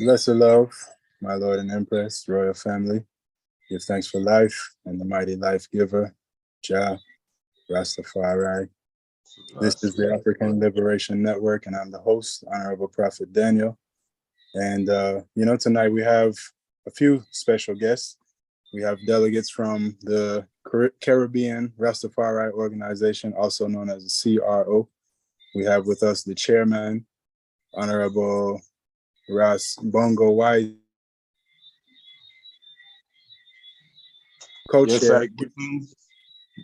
Blessed love, my Lord and Empress, royal family. Give thanks for life and the mighty life giver, Jah, Rastafari. This is the African Liberation Network, and I'm the host, Honorable Prophet Daniel. And, tonight we have a few special guests. We have delegates from the Caribbean Rastafari Organization, also known as the CRO. We have with us the chairman, Honorable Ras Bongo Wise, Yes, co-chair. I give thanks.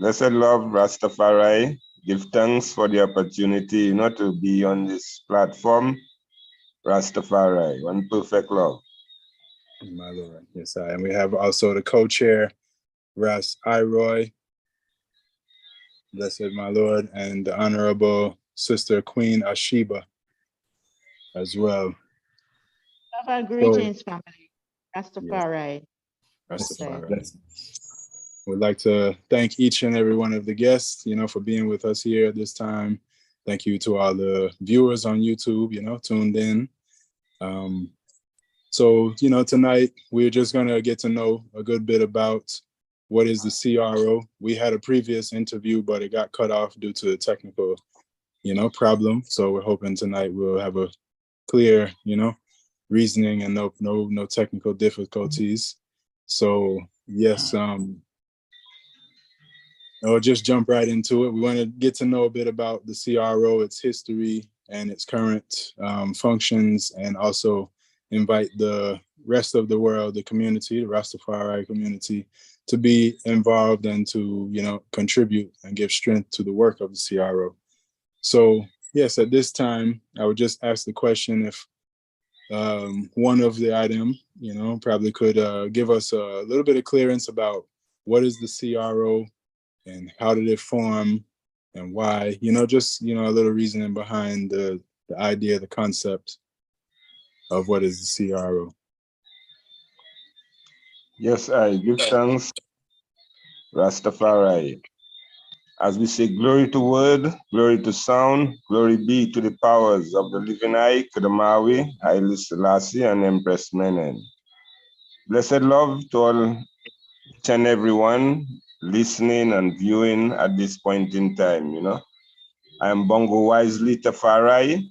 Blessed love, Rastafari. Give thanks for the opportunity, to be on this platform. Rastafari, one perfect love. My Lord. Yes, I. And we have also the co-chair, Ras Iroy. Blessed my Lord, and the Honorable Sister Queen Ashiba as well. Greetings, family. Rastafari. Yes, Rastafari. We'd like to thank each and every one of the guests, for being with us here at this time. Thank you to all the viewers on YouTube, tuned in. So, tonight we're just going to get to know a good bit about what is the CRO. We had a previous interview, but it got cut off due to a technical, problem. So we're hoping tonight we'll have a clear, reasoning and no technical difficulties. So yes, I'll just jump right into it. We want to get to know a bit about the CRO, its history and its current functions, and also invite the rest of the world, the community, the Rastafari community, to be involved and to, contribute and give strength to the work of the CRO. So yes, at this time, I would just ask the question if one of the item, probably could give us a little bit of clearance about what is the CRO and how did it form and why, just, a little reasoning behind the idea, the concept of what is the CRO. Yes, I give thanks, Rastafari. As we say, glory to word, glory to sound, glory be to the powers of the living I, Kedamawi, Haile Selassie, and Empress Menen. Blessed love to all each and everyone listening and viewing at this point in time, I am Bongo Wisely Tafari,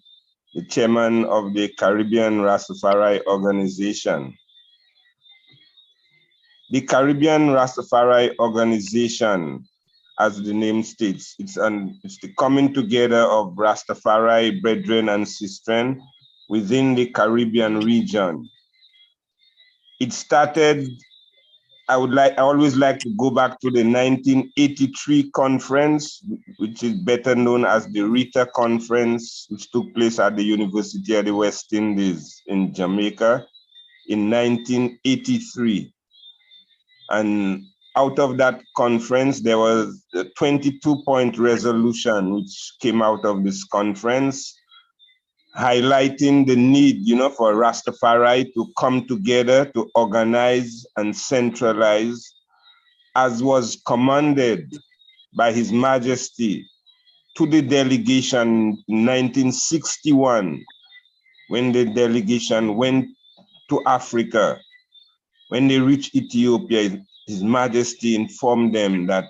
the chairman of the Caribbean Rastafari Organization. The Caribbean Rastafari Organization, as the name states, it's the coming together of Rastafari brethren and sistren within the Caribbean region. It started, I always like to go back to the 1983 conference, which is better known as the Rita Conference, which took place at the University of the West Indies in Jamaica in 1983. And out of that conference, there was a 22-point resolution which came out of this conference, highlighting the need, for Rastafari to come together to organize and centralize, as was commanded by His Majesty to the delegation in 1961, when the delegation went to Africa. When they reached Ethiopia, His Majesty informed them that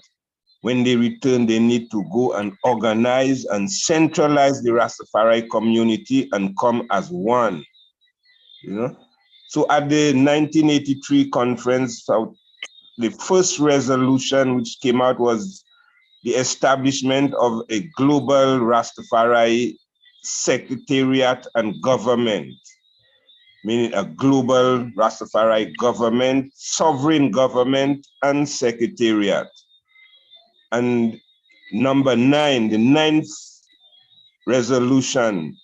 when they return, they need to go and organize and centralize the Rastafari community and come as one. So at the 1983 conference, the first resolution which came out was the establishment of a global Rastafari secretariat and government, meaning a global Rastafari government, sovereign government, and secretariat. And number 9, the 9th resolution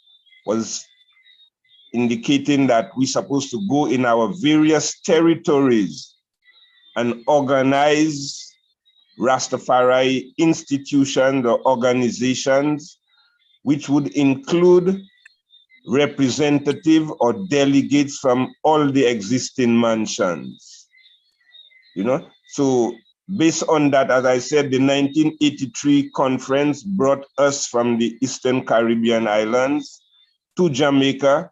was indicating that we're supposed to go in our various territories and organize Rastafari institutions or organizations, which would include representative or delegates from all the existing mansions. So based on that, as I said, the 1983 conference brought us from the Eastern Caribbean islands to Jamaica,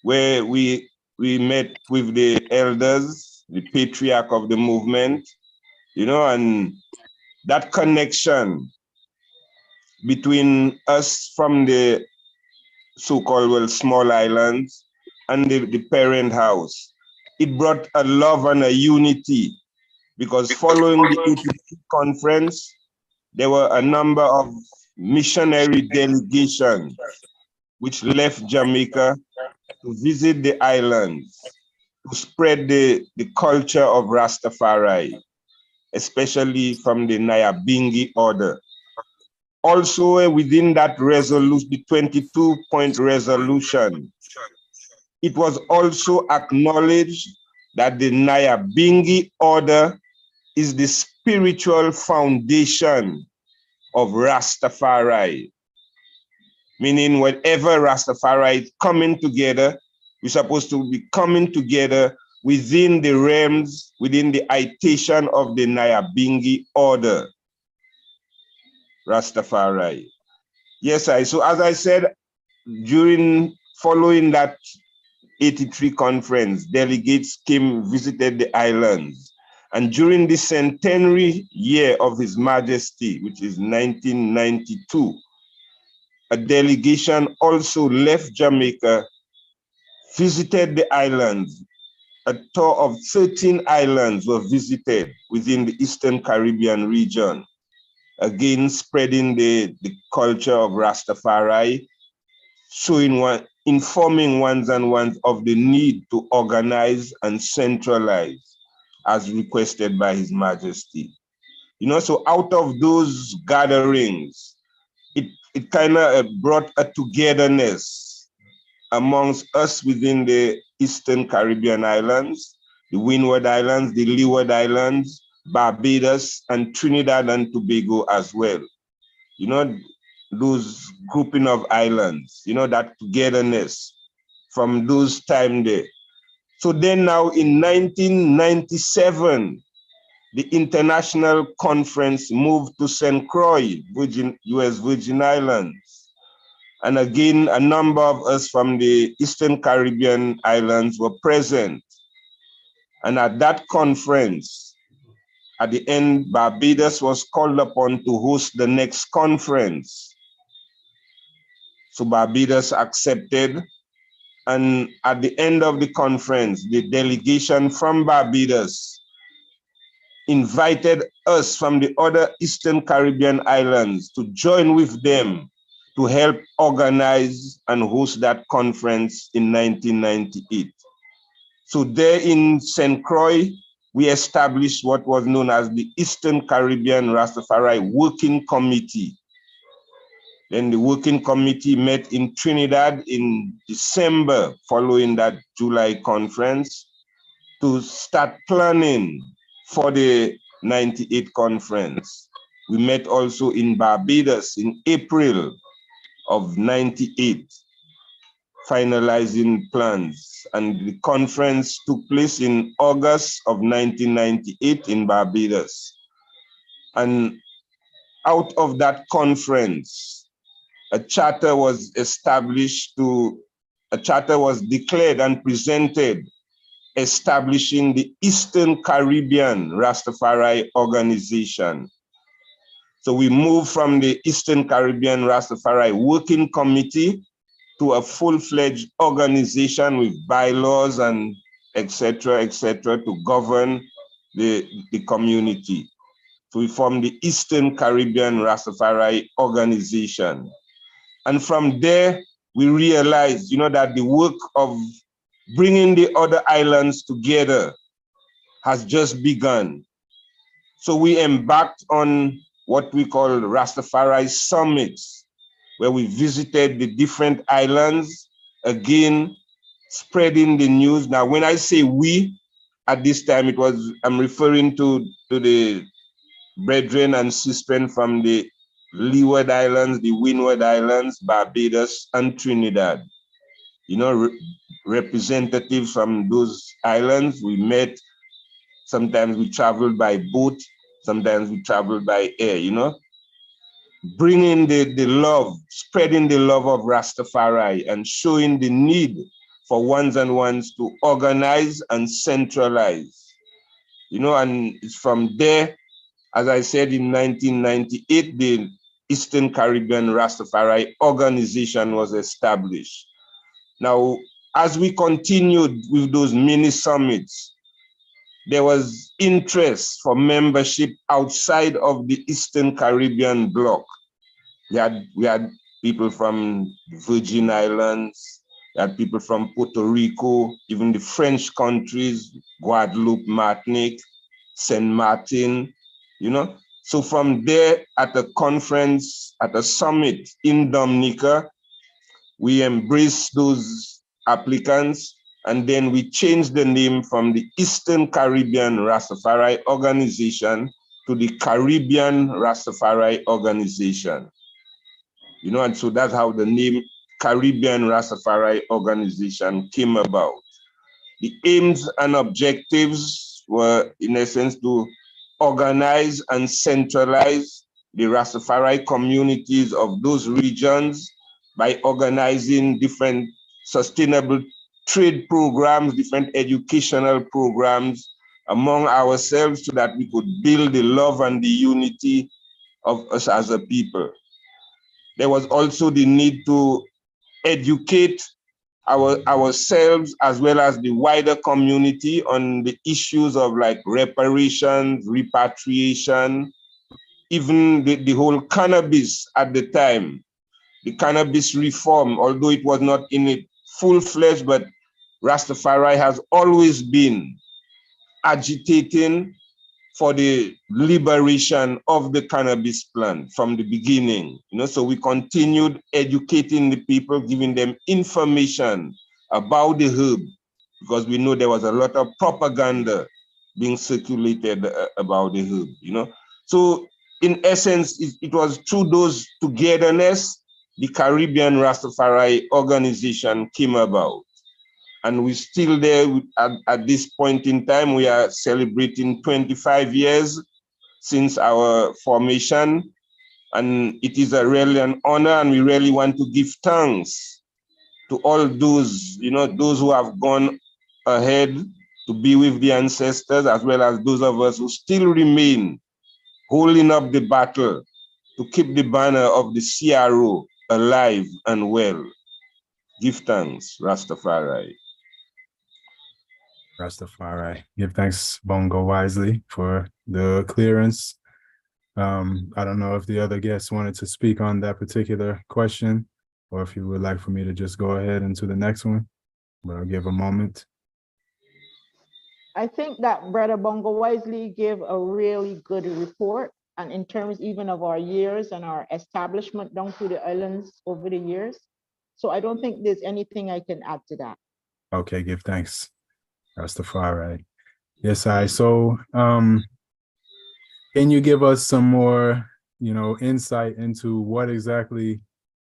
where we we met with the elders, the patriarch of the movement, and that connection between us from the so-called small islands and the parent house, it brought a love and a unity, because following the 83 conference, there were a number of missionary delegations which left Jamaica to visit the islands, to spread the culture of Rastafari, especially from the Nyabingi order. Also, within that resolution, the 22-point resolution, it was also acknowledged that the Nyabingi order is the spiritual foundation of Rastafari. Meaning, whenever Rastafari is coming together, we're supposed to be coming together within the realms, within the citation of the Nyabingi order, Rastafari. Yes, so as I said, following that 83 conference, delegates visited the islands. And during the centenary year of His Majesty, which is 1992, a delegation also left Jamaica, visited the islands. A tour of 13 islands were visited within the Eastern Caribbean region, again spreading the culture of Rastafari, informing ones and ones of the need to organize and centralize as requested by His Majesty. So out of those gatherings, it kind of brought a togetherness amongst us within the Eastern Caribbean islands, the Windward Islands, the Leeward Islands, Barbados, and Trinidad and Tobago as well. Those grouping of islands, that togetherness from those time there. So then now in 1997, the international conference moved to St. Croix, US Virgin Islands. And again, a number of us from the Eastern Caribbean islands were present. And at that conference, at the end, Barbados was called upon to host the next conference. So Barbados accepted. And at the end of the conference, the delegation from Barbados invited us from the other Eastern Caribbean islands to join with them to help organize and host that conference in 1998. So there in St. Croix, we established what was known as the Eastern Caribbean Rastafari Working Committee. Then the working committee met in Trinidad in December following that July conference to start planning for the 98 conference. We met also in Barbados in April of 98, finalizing plans. And the conference took place in August of 1998 in Barbados. And out of that conference, a charter was declared and presented, establishing the Eastern Caribbean Rastafari Organization. So we moved from the Eastern Caribbean Rastafari Working Committee to a full-fledged organization with bylaws and et cetera, to govern the community. So we formed the Eastern Caribbean Rastafari Organization. And from there, we realized, that the work of bringing the other islands together has just begun. So we embarked on what we call Rastafari Summits, where we visited the different islands, again, spreading the news. Now, when I say we, at this time, I'm referring to the brethren and sistren from the Leeward Islands, the Windward Islands, Barbados, and Trinidad. Representatives from those islands, we met. Sometimes we traveled by boat, sometimes we traveled by air, bringing the love, spreading the love of Rastafari and showing the need for ones and ones to organize and centralize. You know, and it's from there, as I said, in 1998, the Eastern Caribbean Rastafari organization was established. Now, as we continued with those mini summits, there was interest for membership outside of the Eastern Caribbean bloc. We had people from the Virgin Islands, we had people from Puerto Rico, even the French countries, Guadeloupe, Martinique, Saint Martin, you know. So from there, at a conference, at a summit in Dominica, we embraced those applicants, and then we changed the name from the Eastern Caribbean Rastafari Organization to the Caribbean Rastafari Organization. You know, and so that's how the name Caribbean Rastafari Organization came about. The aims and objectives were, in essence, to organize and centralize the Rastafari communities of those regions by organizing different sustainable trade programs, different educational programs among ourselves so that we could build the love and the unity of us as a people. There was also the need to educate ourselves as well as the wider community on the issues of like reparations, repatriation, even the whole cannabis at the time, the cannabis reform, although it was not in it full-fledged, but Rastafari has always been agitating for the liberation of the cannabis plant from the beginning. You know, so we continued educating the people, giving them information about the herb, because we know there was a lot of propaganda being circulated about the herb, you know. So in essence, it was through those togetherness, the Caribbean Rastafari Organization came about. And we're still there at this point in time. We are celebrating 25 years since our formation. And it is really an honor, and we really want to give thanks to all those, you know, those who have gone ahead to be with the ancestors, as well as those of us who still remain holding up the battle to keep the banner of the CRO alive and well. Give thanks, Rastafari. Rastafari. Give thanks, Bongo Wisely, for the clearance. I don't know if the other guests wanted to speak on that particular question, or if you would like for me to just go ahead into the next one, but I'll give a moment. I think that Brother Bongo Wisely gave a really good report, and in terms even of our years and our establishment down through the islands over the years. So I don't think there's anything I can add to that. Okay, give thanks. Rastafari. Yes, so can you give us some more, you know, insight into what exactly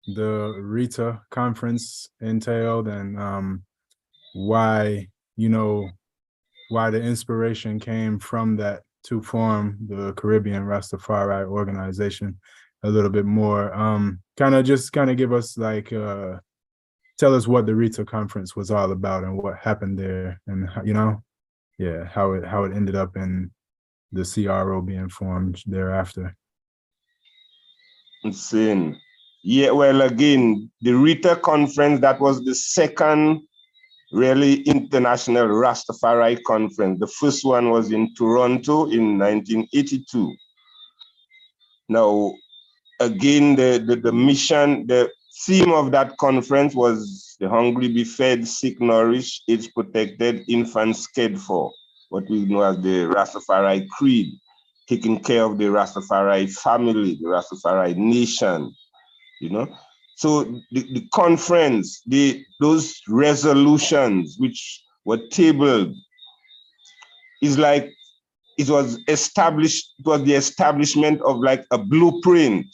the RITA conference entailed, and why, you know, why the inspiration came from that to form the Caribbean Rastafari Organization a little bit more. Kind of give us like, tell us what the RITA conference was all about and what happened there, and, you know, yeah, how it ended up in the CRO being formed thereafter. Insane. Yeah, well, again, the RITA conference, that was the second really international Rastafari conference. The first one was in Toronto in 1982. Now, again, the mission, the theme of that conference was the hungry be fed, sick nourished, AIDS protected, infants cared for, what we know as the Rastafari Creed, taking care of the Rastafari family, the Rastafari nation, you know. So the conference, those resolutions which were tabled is like, it was established, it was the establishment of like a blueprint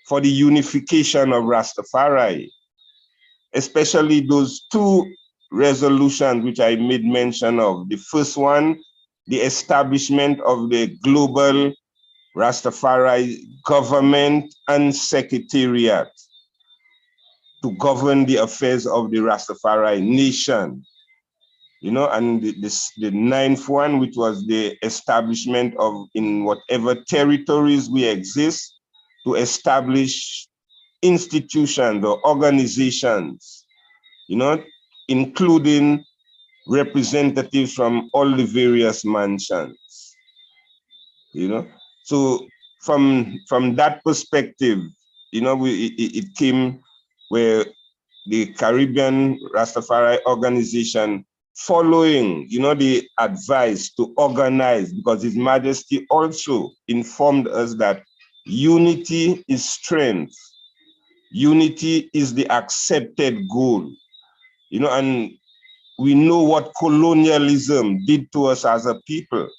for the unification of Rastafari, especially those two resolutions which I made mention of. The first one, the establishment of the global Rastafari government and secretariat. to govern the affairs of the Rastafari nation. And the ninth one, which was the establishment of, in whatever territories we exist, to establish institutions or organizations, including representatives from all the various mansions. So from that perspective, it came where the Caribbean Rastafari organization, following, the advice to organize, because His Majesty also informed us that unity is strength. Unity is the accepted goal, and we know what colonialism did to us as a people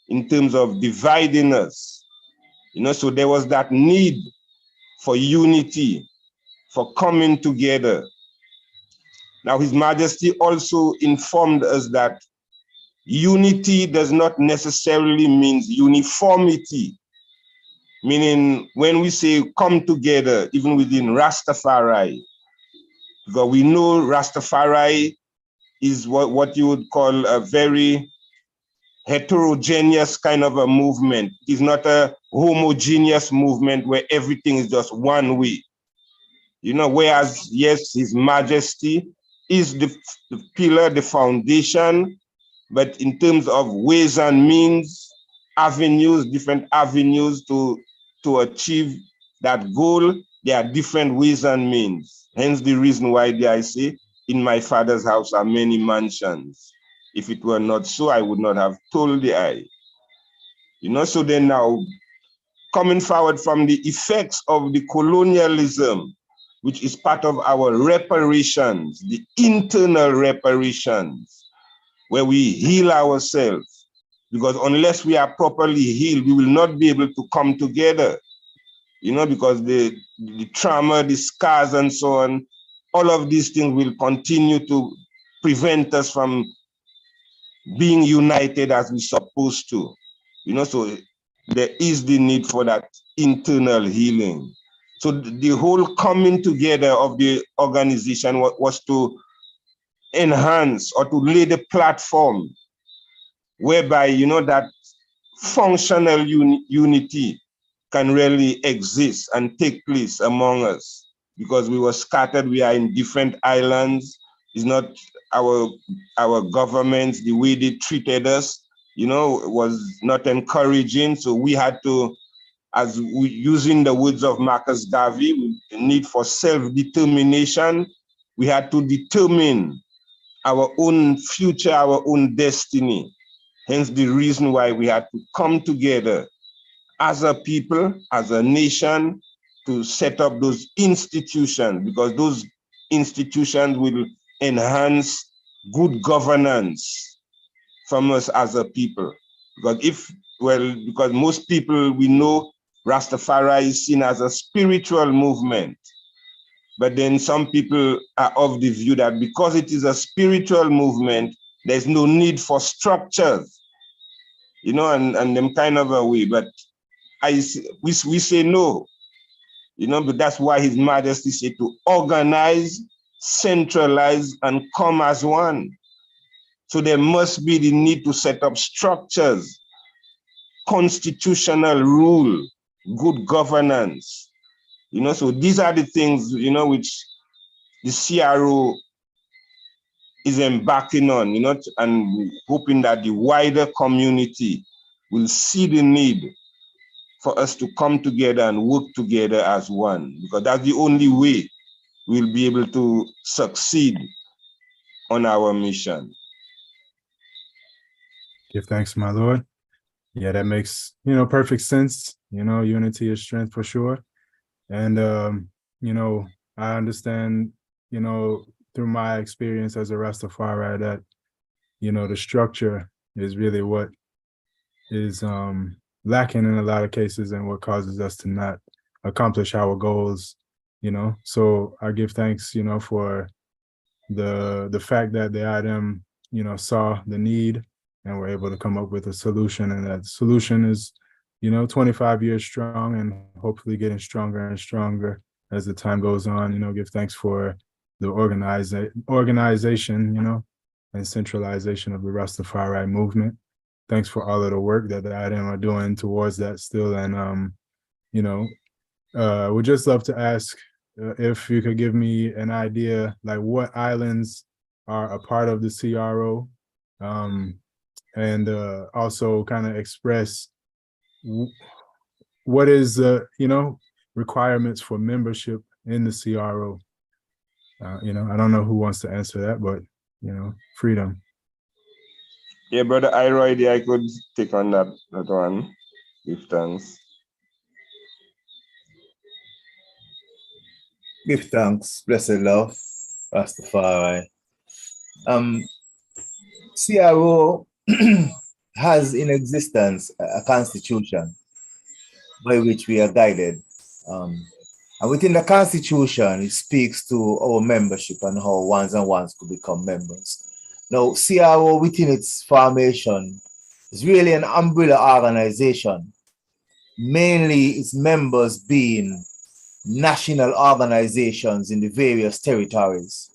in terms of dividing us. So there was that need for unity, for coming together. Now, His Majesty also informed us that unity does not necessarily mean uniformity, meaning when we say come together, even within Rastafari, because we know Rastafari is what you would call a very heterogeneous kind of a movement. It's not a homogeneous movement where everything is just one way. Whereas, yes, His Majesty is the pillar, the foundation, but in terms of ways and means, avenues, different avenues to achieve that goal, there are different ways and means. Hence the reason why I say, in my Father's house are many mansions. If it were not so, I would not have told thee. So then now, coming forward from the effects of the colonialism, which is part of our reparations, the internal reparations, where we heal ourselves. Because unless we are properly healed, we will not be able to come together. Because the trauma, the scars, and so on, all of these things will continue to prevent us from being united as we're supposed to. So there is the need for that internal healing. So the whole coming together of the organization was to enhance or to lay the platform whereby, that functional unity can really exist and take place among us, because we were scattered. We are in different islands. It's not our governments, the way they treated us, was not encouraging. So we had to, using the words of Marcus Garvey, the need for self-determination, we had to determine our own future, our own destiny. Hence the reason why we had to come together as a people, as a nation, to set up those institutions, because those institutions will enhance good governance from us as a people. Because most people, we know Rastafari is seen as a spiritual movement. But then some people are of the view that because it is a spiritual movement, there's no need for structures, and them kind of a way. But we say no, but that's why His Majesty said to organize, centralize, and come as one. So there must be the need to set up structures, constitutional rule, good governance. So these are the things, which the CRO is embarking on, and hoping that the wider community will see the need for us to come together and work together as one, because that's the only way we'll be able to succeed on our mission. Give thanks, my Lord. Yeah, that makes, perfect sense. Unity is strength for sure. And, I understand, through my experience as a Rastafari that, the structure is really what is lacking in a lot of cases and what causes us to not accomplish our goals, So I give thanks, for the fact that the IDM, saw the need and were able to come up with a solution. And that solution is, 25 years strong and hopefully getting stronger and stronger as the time goes on, give thanks for the organization, and centralization of the Rastafari movement. Thanks for all of the work that the IDM are doing towards that still. And, would just love to ask if you could give me an idea, like what islands are a part of the CRO, and also kind of express what is requirements for membership in the CRO. I don't know who wants to answer that, but freedom. Yeah, brother Iroid, I could take on that one. Give thanks. Give thanks, blessed love, Rastafari. CRO has in existence a constitution by which we are guided. And within the constitution, it speaks to our membership and how ones and ones could become members. Now, CRO within its formation is really an umbrella organization, mainly its members being national organizations in the various territories.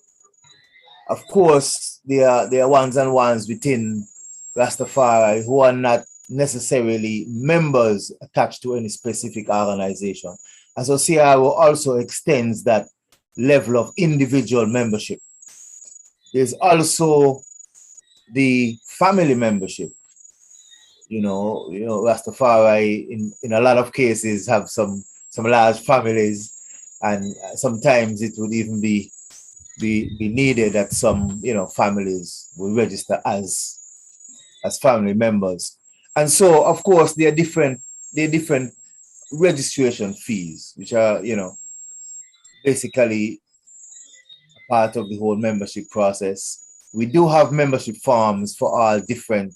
Of course, there are ones and ones within Rastafari who are not necessarily members attached to any specific organization. And so CRO also extends that level of individual membership. There's also the family membership. Rastafari in a lot of cases have some large families, and sometimes it would even be needed that some families will register as family members. And so of course there are different registration fees, which are basically part of the whole membership process. We do have membership forms for all different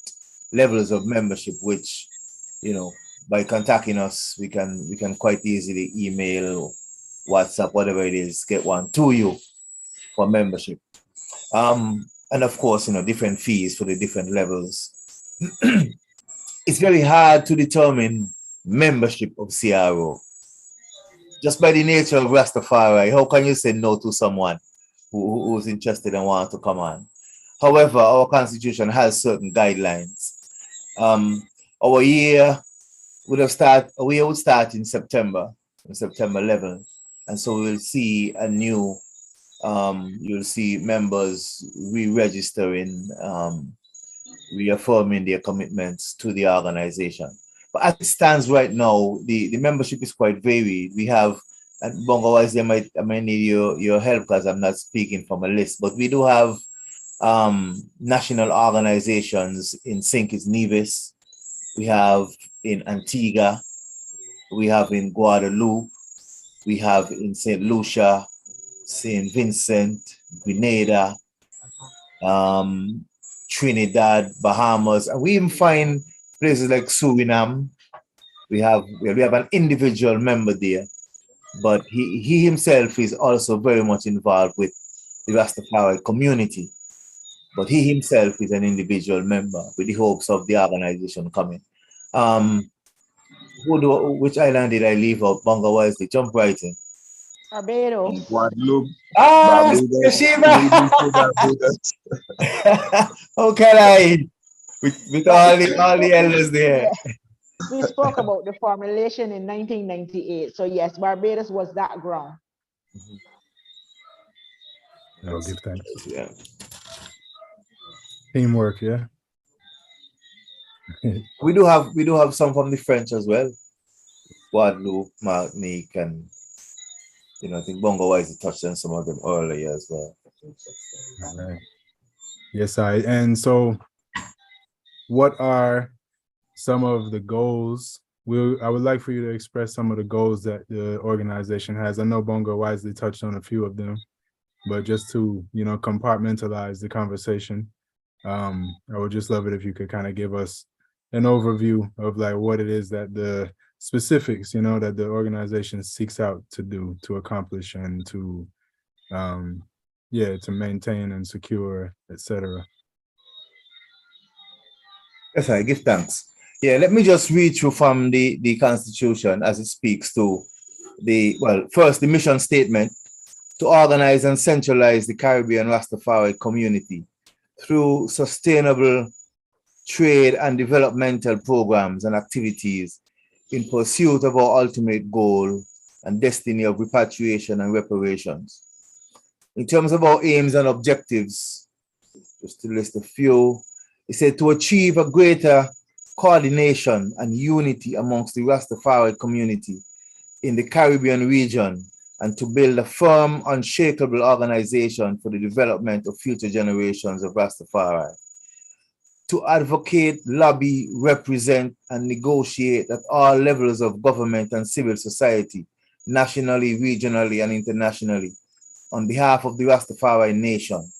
levels of membership, which by contacting us we can quite easily email, WhatsApp, whatever it is, get one to you for membership. And of course, different fees for the different levels. It's very hard to determine membership of CRO. Just by the nature of Rastafari, how can you say no to someone who's interested and wants to come on? However, our constitution has certain guidelines. Our year would start in September 11th. And so we'll see a new, you'll see members re-registering, reaffirming their commitments to the organization. But as it stands right now, the membership is quite varied. We have, and Bongo Wise, I might need your help because I'm not speaking from a list, but we do have national organizations in St. Kitts Nevis, we have in Antigua, we have in Guadeloupe, we have in St. Lucia, St. Vincent, Grenada, Trinidad, Bahamas, and we even find places like Suriname. We have an individual member there, but he himself is also very much involved with the Rastafari community. But he himself is an individual member with the hopes of the organization coming. Which island did I leave out? Bongo Wesley, jump right in. Barbados. Guadeloupe. Ah, Shiva! How can I? With all the elders there. We spoke about the formulation in 1998. So yes, Barbados was that ground. No, give thanks. Yeah. Teamwork, yeah. We do have some from the French as well. Guadeloupe, Martinique, and I think Bongo Wise touched on some of them earlier as well. All right. Yes, and so what are some of the goals? I would like for you to express some of the goals that the organization has. I know Bongo wisely touched on a few of them, but just to compartmentalize the conversation, I would just love it if you could kind of give us an overview of like what it is that the specifics, that the organization seeks out to do, to accomplish, and to maintain and secure, etc. Yes, I give thanks. Yeah, let me just read through from the Constitution as it speaks to first, the mission statement to organize and centralize the Caribbean Rastafari community through sustainable trade and developmental programs and activities in pursuit of our ultimate goal and destiny of repatriation and reparations. In terms of our aims and objectives, just to list a few, it said to achieve a greater coordination and unity amongst the Rastafari community in the Caribbean region and to build a firm, unshakable organization for the development of future generations of Rastafari. To advocate, lobby, represent, and negotiate at all levels of government and civil society, nationally, regionally, and internationally, on behalf of the Rastafari nation.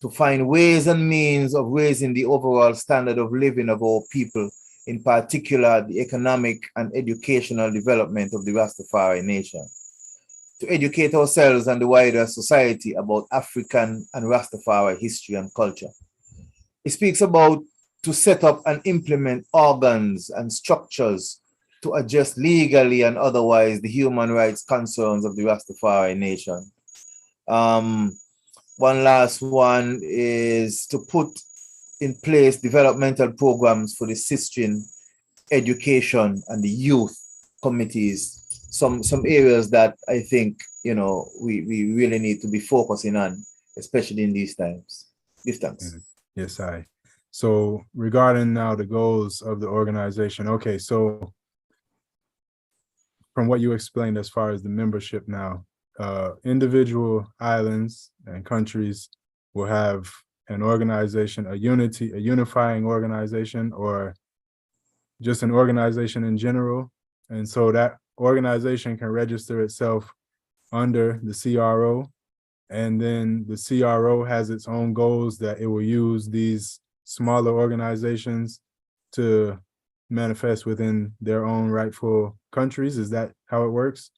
To find ways and means of raising the overall standard of living of our people, in particular the economic and educational development of the Rastafari nation. To educate ourselves and the wider society about African and Rastafari history and culture. It speaks about to set up and implement organs and structures to address legally and otherwise the human rights concerns of the Rastafari nation. One last one is to put in place developmental programs for the Sistine education and the youth committees. Some areas that I think we really need to be focusing on, especially in these times. Give thanks. Yes, so regarding now the goals of the organization, okay, so from what you explained as far as the membership now, individual islands and countries will have an organization, a unifying organization, or just an organization in general. And so that organization can register itself under the CRO. And then the CRO has its own goals that it will use these smaller organizations to manifest within their own rightful countries. Is that how it works?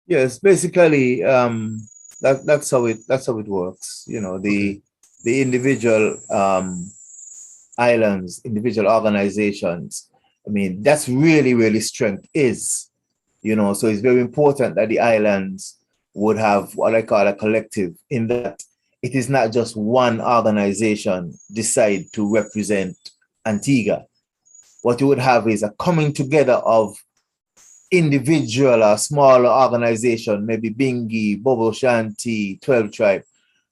Yes, basically, that's how it works. The individual islands, individual organizations. I mean, that's really strength is. So it's very important that the islands would have what I call a collective, in that it is not just one organization decide to represent Antigua. What you would have is a coming together of individual or smaller organization, maybe Bingi, Bobo Shanti, 12 Tribe.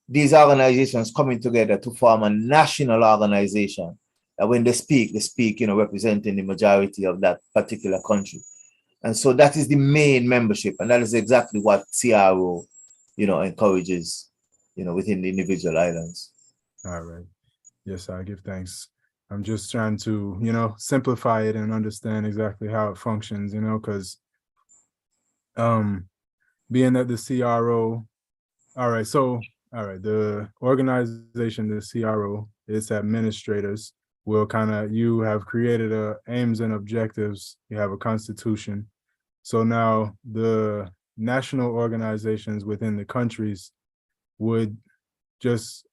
These organizations coming together to form a national organization. And when they speak, representing the majority of that particular country. And so that is the main membership. And that is exactly what CRO, encourages, within the individual islands. All right. Yes, I give thanks. I'm just trying to, simplify it and understand exactly how it functions, because being that the CRO, the organization, the CRO, its administrators will you have created aims and objectives, you have a constitution. So now the national organizations within the countries would just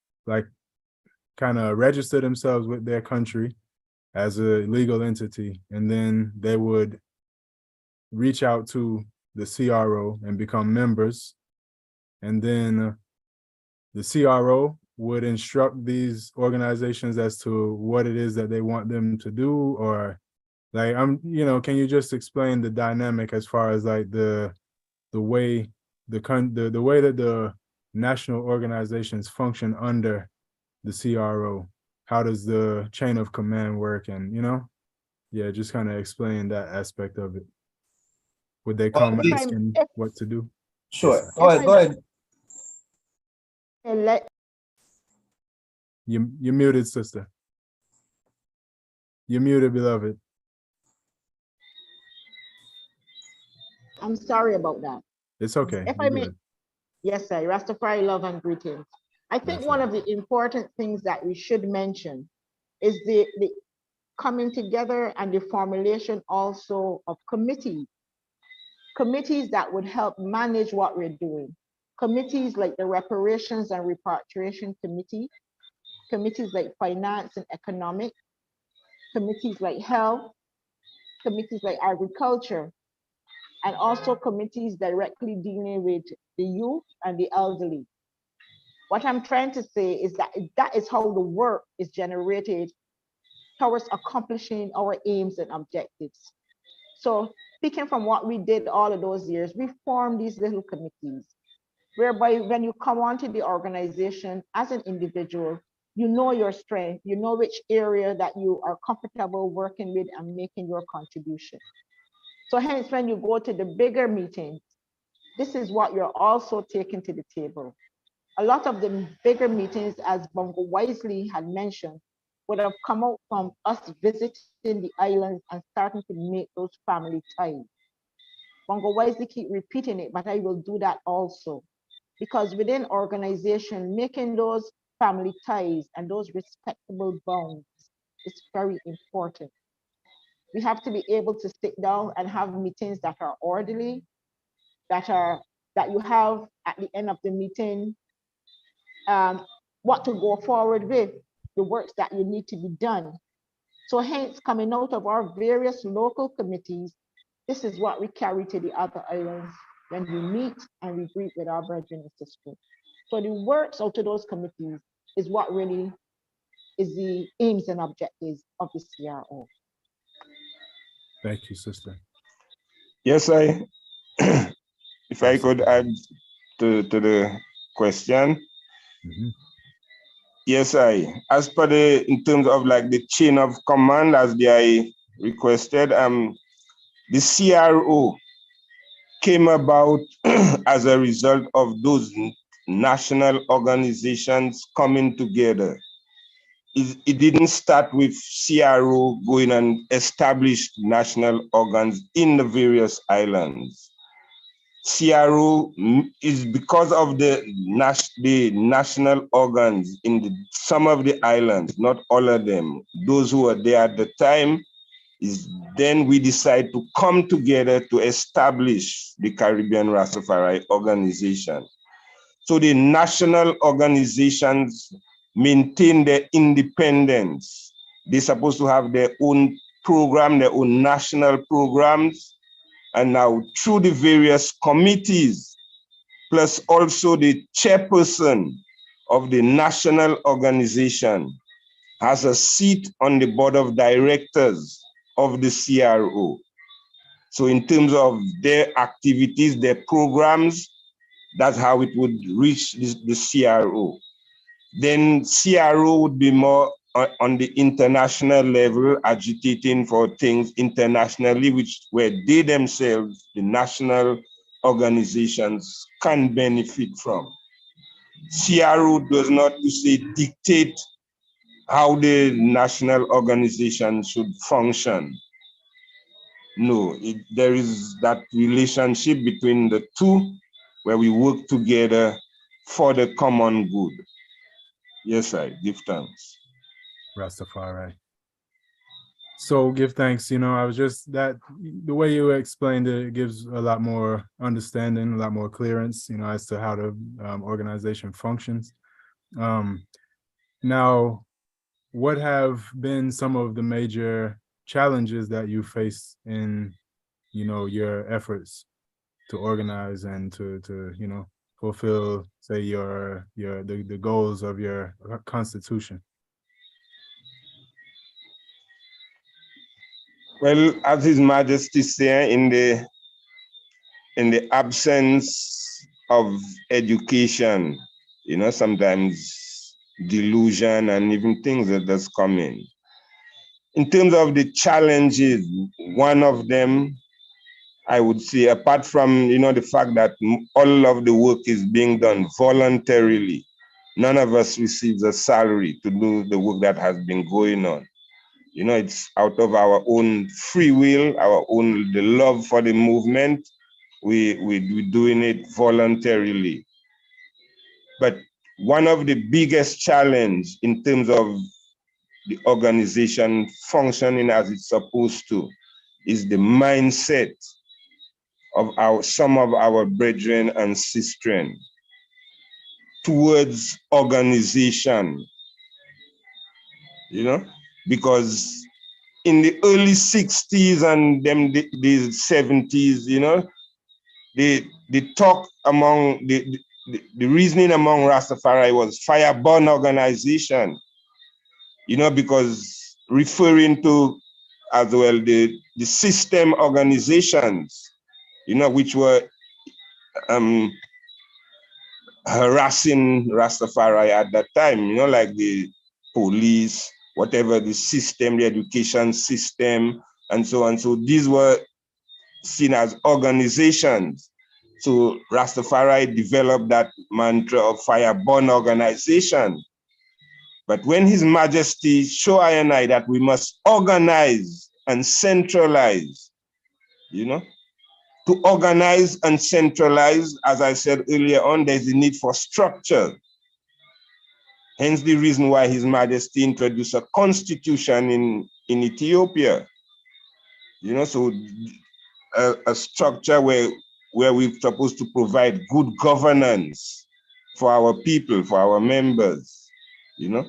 register themselves with their country as a legal entity, and then they would reach out to the CRO and become members. And then the CRO would instruct these organizations as to what it is that they want them to do, or can you just explain the dynamic as far as the way the way that the national organizations function under the CRO? How does the chain of command work? And just kind of explain that aspect of it. Would they come asking what to do? Sure. Go ahead. You're muted, sister. You're muted, beloved. I'm sorry about that. It's okay. If I may, yes, sir. Rastafari love and greetings. I think one of the important things that we should mention is the coming together and the formulation also of committees that would help manage what we're doing. Committees like the Reparations and Repatriation Committee, committees like Finance and Economic, committees like Health, committees like agriculture, and also committees directly dealing with the youth and the elderly. What I'm trying to say is that that is how the work is generated towards accomplishing our aims and objectives. So speaking from what we did all of those years, we formed these little committees whereby when you come onto the organization as an individual, you know your strength, you know which area that you are comfortable working with and making your contribution. So hence, when you go to the bigger meetings, this is what you're also taking to the table. A lot of the bigger meetings, as Bongo wisely had mentioned, would have come out from us visiting the islands and starting to make those family ties. Bongo wisely keep repeating it, but I will do that also. Because within organization, making those family ties and those respectable bonds is very important. We have to be able to sit down and have meetings that are orderly, that you have at the end of the meeting what to go forward with, the works that you need to be done. So hence, coming out of our various local committees, this is what we carry to the other islands when we meet and we greet with our brethren and sisters. So the works out of those committees is what really is the aims and objectives of the CRO. Thank you, sister. Yes, if I could add to the question. Mm-hmm. Yes, as per in terms of like the chain of command as they requested, the CRO came about as a result of those national organizations coming together. It didn't start with CRO going and establish national organs in the various islands. CRO is because of the national organs in some of the islands, not all of them. Those who were there at the time, is then we decide to come together to establish the Caribbean Rastafari organization. So the national organizations maintain their independence. They're supposed to have their own program, their own national programs. And now through the various committees, plus also the chairperson of the national organization has a seat on the board of directors of the CRO. So in terms of their activities, their programs, that's how it would reach the CRO. Then CRO would be more on the international level, agitating for things internationally, where they themselves, the national organizations, can benefit from. CRO does not, dictate how the national organization should function. No, there is that relationship between the two where we work together for the common good. Yes, I give thanks. Rastafari. So give thanks, I was just the way you explained it gives a lot more understanding, a lot more clearance, as to how the organization functions. Now, what have been some of the major challenges that you face in, your efforts to organize and to fulfill, say, the goals of your constitution? Well, as His Majesty said, in the absence of education, sometimes delusion and even things that does come in. In terms of the challenges, one of them, I would say, apart from, the fact that all of the work is being done voluntarily, none of us receives a salary to do the work that has been going on. It's out of our own free will, the love for the movement. We're doing it voluntarily. But one of the biggest challenge in terms of the organization functioning as it's supposed to is the mindset of some of our brethren and sistren towards organization, because in the early 60s and them the 70s, you know, the talk among the reasoning among Rastafari was fire-burn organization, you know, because referring to as well the system organizations, you know, which were harassing Rastafari at that time, you know, like the police, whatever the system, the education system, and so on. So these were seen as organizations. So Rastafari developed that mantra of fire-burn organization. But when His Majesty showed I and I that we must organize and centralize, you know, to organize and centralize, as I said earlier on, there's a need for structure. Hence the reason why His Majesty introduced a constitution in Ethiopia. You know, so a structure where we're supposed to provide good governance for our people, for our members, you know.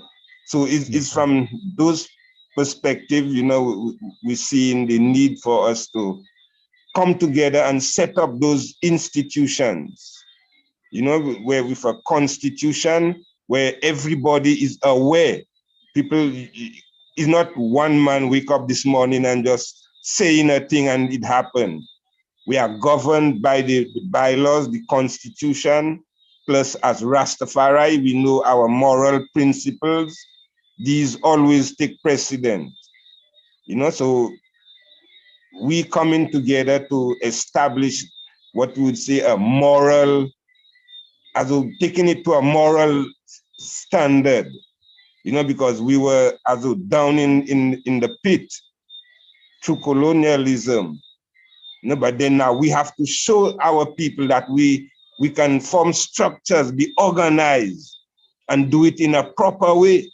So it's from those perspectives, you know, we see in the need for us to come together and set up those institutions, you know, where with a constitution where everybody is aware. People, is not one man wake up this morning and just saying a thing and it happened. We are governed by the bylaws, the constitution, plus as Rastafari, we know our moral principles. These always take precedence, you know, so we coming together to establish what we would say a moral, as of taking it to a moral standard, you know, because we were as of down in the pit through colonialism. You know, but then now we have to show our people that we can form structures, be organized, and do it in a proper way.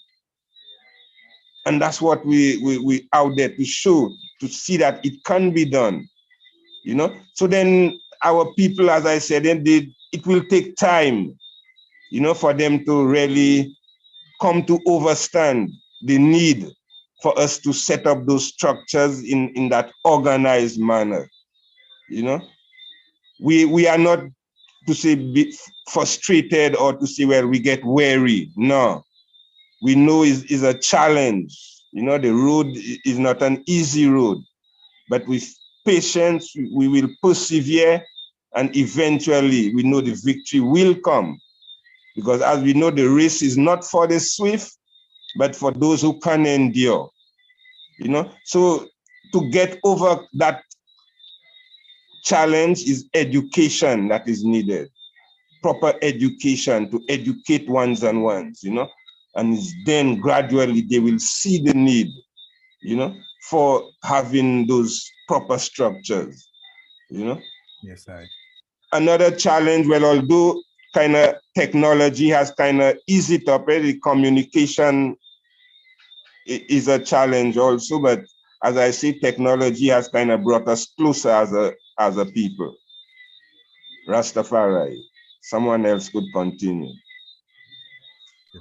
And that's what we out there to show, to see that it can be done, you know. So then our people, as I said, it will take time, you know, for them to really come to understand the need for us to set up those structures in that organized manner, you know. We are not to say be frustrated or to say, well, we get weary. No, we know is a challenge. You know, the road is not an easy road, but with patience, we will persevere, and eventually we know the victory will come. Because as we know, the race is not for the swift, but for those who can endure. You know, so to get over that challenge is education that is needed. Proper education to educate ones and ones, you know, and then gradually they will see the need, you know, for having those proper structures, you know. Yes, I. Another challenge, well, although kind of technology has kind of eased it up, the communication is a challenge also, but as I say, technology has kind of brought us closer as a people. Rastafari. Someone else could continue.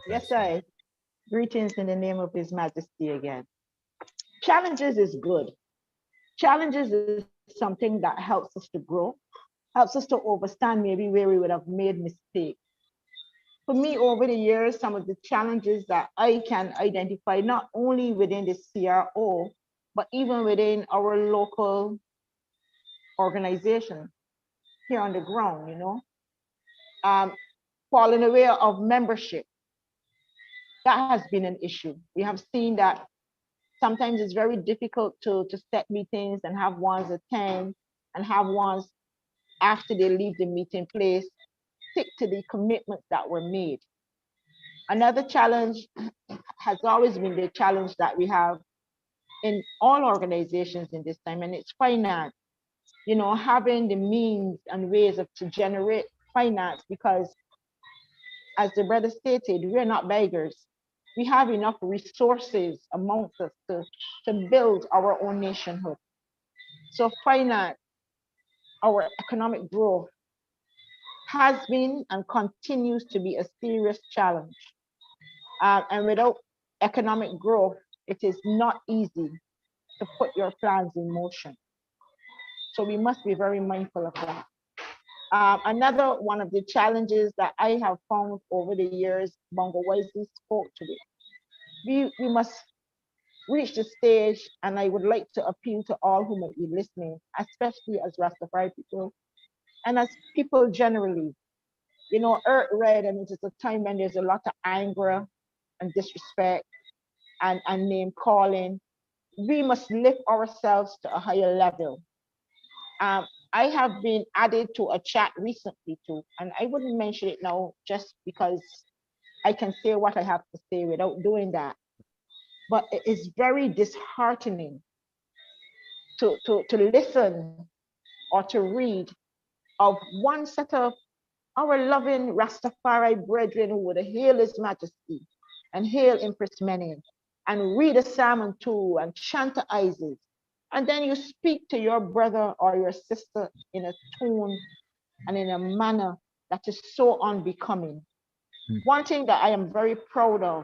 Yes, I. Greetings in the name of His Majesty again. Challenges is good. Challenges is something that helps us to grow, helps us to understand maybe where we would have made mistakes. For me, over the years, some of the challenges that I can identify, not only within the CRO, but even within our local organization here on the ground, you know, falling away of membership. That has been an issue. We have seen that sometimes it's very difficult to set meetings and have ones attend and have ones after they leave the meeting place stick to the commitments that were made. Another challenge has always been the challenge that we have in all organizations in this time, and it's finance. You know, having the means and ways of to generate finance, because as the brother stated, we're not beggars. We have enough resources amongst us to build our own nationhood. So finance, our economic growth has been and continues to be a serious challenge. And without economic growth, it is not easy to put your plans in motion. So we must be very mindful of that. Another one of the challenges that I have found over the years, Bongo wisely spoke to it. We must reach the stage, and I would like to appeal to all who might be listening, especially as Rastafari people and as people generally. You know, Earth Red, and it is a time when there's a lot of anger and disrespect and name calling. We must lift ourselves to a higher level. Um, I have been added to a chat recently too, and I wouldn't mention it now just because I can say what I have to say without doing that. But it is very disheartening to listen or to read of one set of our loving Rastafari brethren who would hail His Majesty and hail Empress Menen and read a sermon too and chant the Isis. And then you speak to your brother or your sister in a tone and in a manner that is so unbecoming. One thing that I am very proud of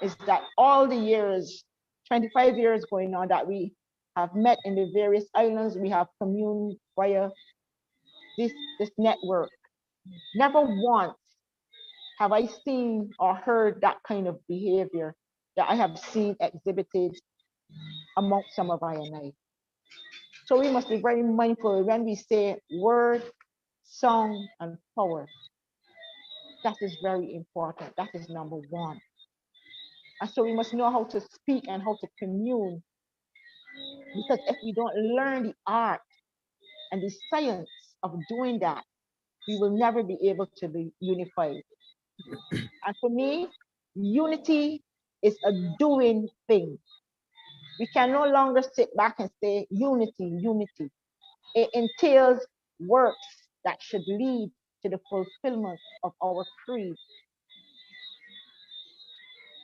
is that all the years, 25 years going on, that we have met in the various islands, we have communed via this network. Never once have I seen or heard that kind of behavior that I have seen exhibited amongst some of I and I. So we must be very mindful when we say word, song, and power. That is very important. That is number one. And so we must know how to speak and how to commune. Because if we don't learn the art and the science of doing that, we will never be able to be unified. And for me, unity is a doing thing. We can no longer sit back and say unity, unity. It entails works that should lead to the fulfillment of our creed.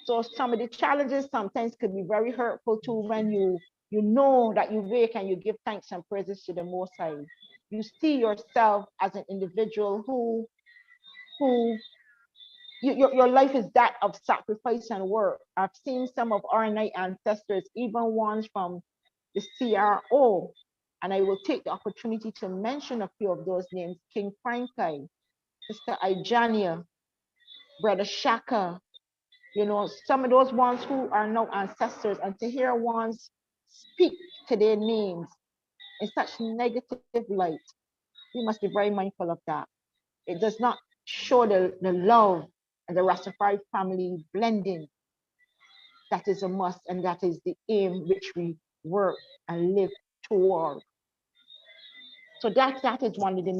So some of the challenges sometimes could be very hurtful too when you know that you wake and you give thanks and praises to the Most High. You see yourself as an individual who your life is that of sacrifice and work. I've seen some of our night ancestors, even ones from the CRO, and I will take the opportunity to mention a few of those names: King Frankai, Sister Ijania, Brother Shaka, you know, some of those ones who are now ancestors, and to hear ones speak to their names in such negative light, we must be very mindful of that. It does not show the love and the Rastafari family blending that is a must, and that is the aim which we work and live toward. So that is one of the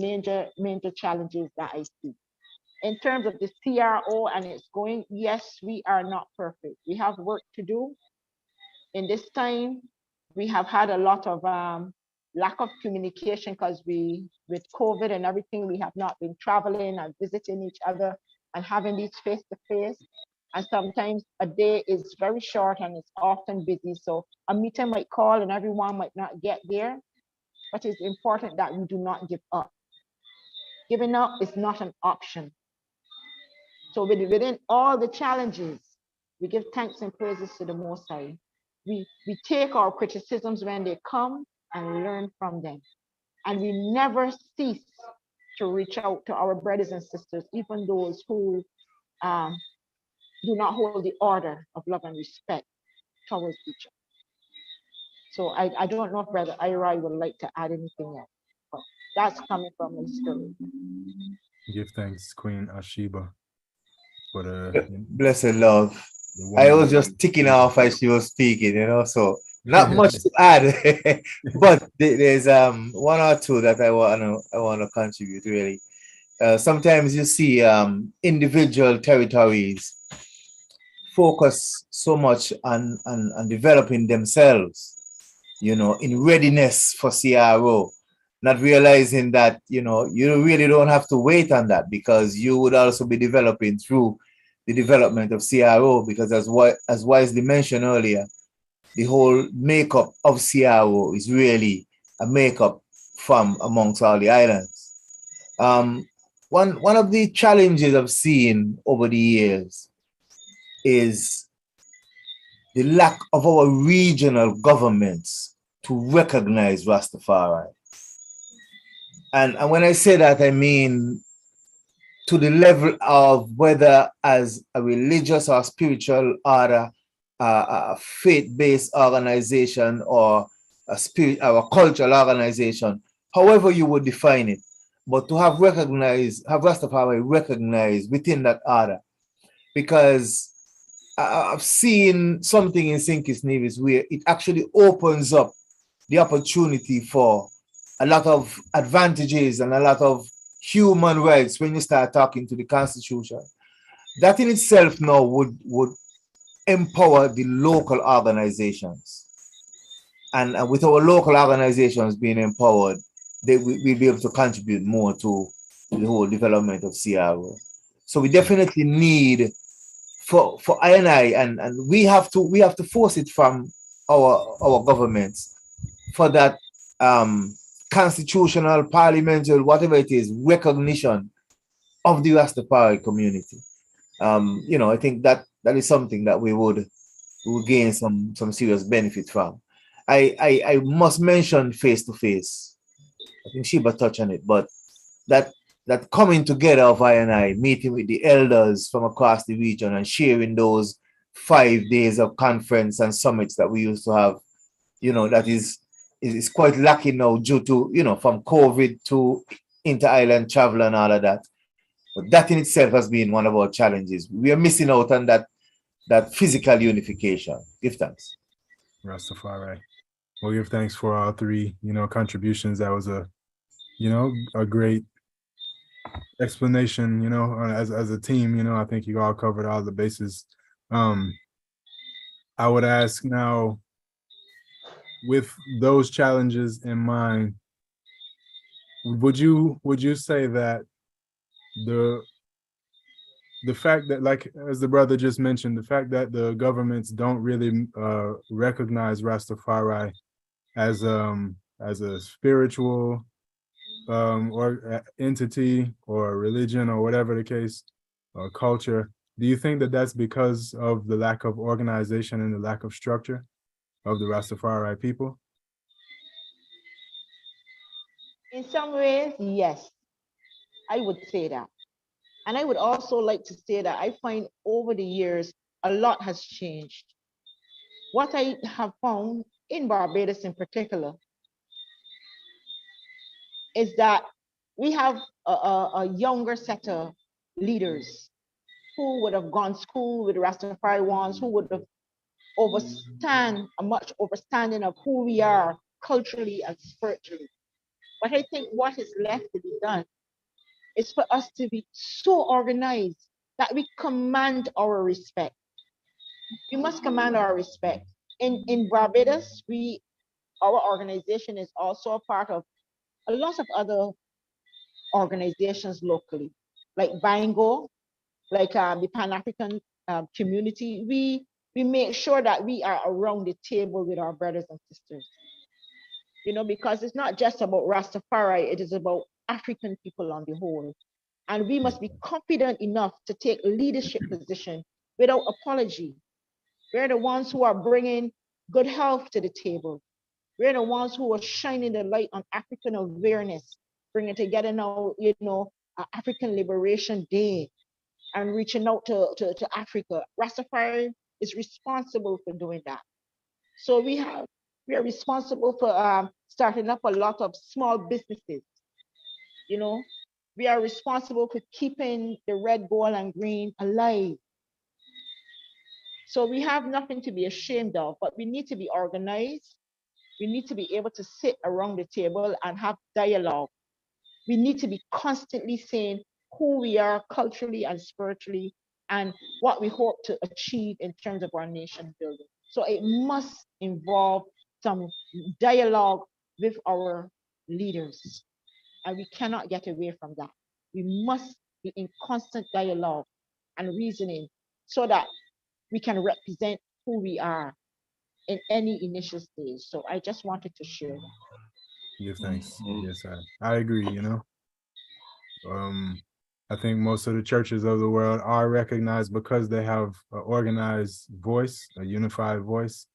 major challenges that I see. In terms of the CRO and it's going, yes, we are not perfect. We have work to do. In this time, we have had a lot of lack of communication because with COVID and everything, we have not been traveling and visiting each other and having these face-to-face. And sometimes a day is very short and it's often busy. So a meeting might call and everyone might not get there, but it's important that we do not give up. Giving up is not an option. So within all the challenges, we give thanks and praises to the Most High. We take our criticisms when they come and learn from them. And we never cease to reach out to our brothers and sisters, even those who do not hold the order of love and respect towards each other. So I don't know if Brother Ira would like to add anything else, but that's coming from my story. Give thanks, Queen Ashiba, for the blessed love. I was just ticking off as she was speaking, you know, so not much to add. But there's one or two that I want to contribute really. Sometimes you see individual territories focus so much on developing themselves, you know, in readiness for CRO, not realizing that, you know, you really don't have to wait on that, because you would also be developing through the development of CRO, because as wisely mentioned earlier, the whole makeup of CRO is really a makeup from amongst all the islands. One of the challenges I've seen over the years is the lack of our regional governments to recognize Rastafari. And when I say that, I mean to the level of whether as a religious or spiritual order, a faith-based organization, or a spirit or a cultural organization, however you would define it, but to have Rastafari recognized within that order. Because I've seen something in Sinkis Nevis where it actually opens up the opportunity for a lot of advantages and a lot of human rights when you start talking to the Constitution. That in itself now would empower the local organizations. And with our local organizations being empowered, we'll be able to contribute more to the whole development of CRO. So we definitely need for I and we have to force it from our governments for that constitutional, parliamentary, whatever it is, recognition of the Rastafari community. I think that is something that we would gain some serious benefit from. I must mention face to face. I think Sheba touched on it, but that coming together of I, meeting with the elders from across the region and sharing those 5 days of conference and summits that we used to have, that is quite lacking now due to, from COVID to inter-island travel and all of that. But that in itself has been one of our challenges. We are missing out on that physical unification. Give thanks. Rastafari. Well, give thanks for all three, contributions. That was a great explanation, as a team, I think you all covered all the bases. I would ask now, with those challenges in mind, would you say that the fact that, like as the brother just mentioned, the fact that the governments don't really recognize Rastafari as a spiritual or entity or religion or whatever the case, or culture, do you think that that's because of the lack of organization and the lack of structure of the Rastafari people? In some ways, yes, I would say that. And I would also like to say that I find over the years, a lot has changed. What I have found in Barbados in particular is that we have a younger set of leaders who would have gone school with the Rastafari ones, who would have overstand a much overstanding of who we are culturally and spiritually. But I think what is left to be done is for us to be so organized that we command our respect. We must command our respect. In Barbados, our organization is also a part of a lot of other organizations locally, like Bango, like the Pan African community. We make sure that we are around the table with our brothers and sisters. Because it's not just about Rastafari, it is about African people on the whole. And we must be confident enough to take leadership position without apology. We're the ones who are bringing good health to the table. We're the ones who are shining the light on African awareness, bringing together now, African Liberation Day and reaching out to Africa. Rastafari is responsible for doing that. So we are responsible for starting up a lot of small businesses. We are responsible for keeping the red, gold, and green alive. So we have nothing to be ashamed of, but we need to be organized. We need to be able to sit around the table and have dialogue. We need to be constantly saying who we are culturally and spiritually and what we hope to achieve in terms of our nation building. So it must involve some dialogue with our leaders. And we cannot get away from that. We must be in constant dialogue and reasoning so that we can represent who we are in any initial stage. So I just wanted to share that. Yes, thanks. Yes, I agree, I think most of the churches of the world are recognized because they have an organized voice, a unified voice.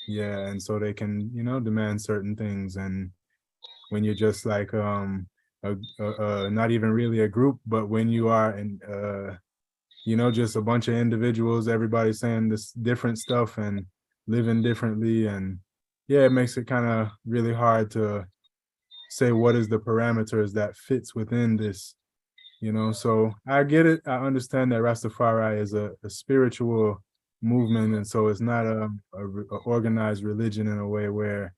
Yeah, and so they can, demand certain things. And when you're just like not even really a group, but when you are just a bunch of individuals, everybody saying this different stuff and living differently, and yeah, it makes it kind of really hard to say what is the parameters that fits within this. So I get it. I understand that Rastafari is a spiritual movement, and so it's not a organized religion in a way where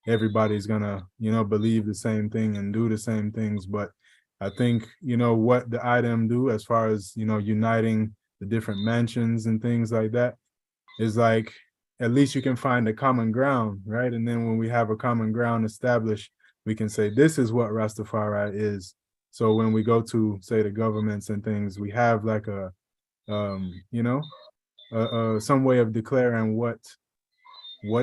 everybody's gonna, believe the same thing and do the same things. But I think, what the item do as far as, uniting the different mansions and things like that is like, at least you can find a common ground, right? And then when we have a common ground established, we can say, this is what Rastafari is. So when we go to, say, the governments and things, we have like some way of declaring what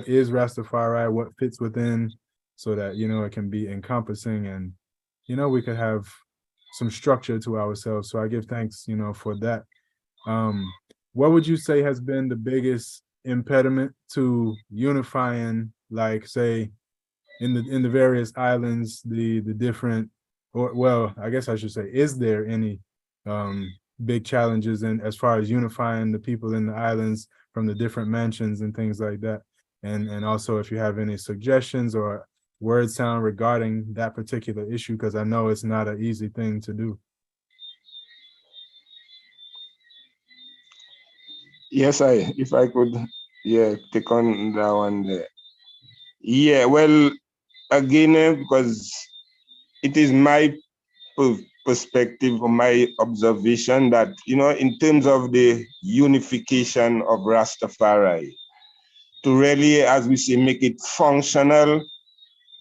is Rastafari, what fits within, so that, it can be encompassing, and, we could have some structure to ourselves. So I give thanks, for that. What would you say has been the biggest impediment to unifying, like, say, in the various islands, the different, or, well, I guess I should say, is there any big challenges in as far as unifying the people in the islands from the different mansions and things like that? And also, if you have any suggestions or word sound regarding that particular issue, because I know it's not an easy thing to do. Yes, if I could, take on that one there. Yeah, well, again, because it is my perspective or my observation that, in terms of the unification of Rastafari, to really, as we say, make it functional,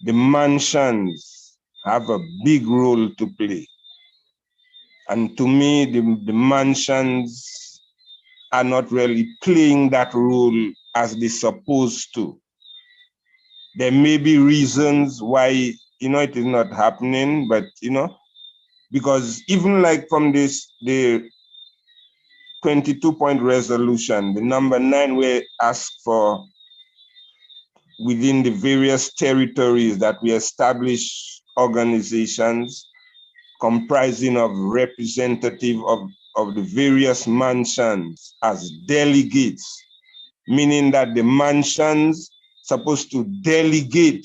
the mansions have a big role to play. And to me, the mansions are not really playing that role as they're supposed to. There may be reasons why, it is not happening, but, because even like from the 22-point resolution, the number 9, we ask for within the various territories that we establish organizations comprising of representative of the various mansions as delegates, meaning that the mansions supposed to delegate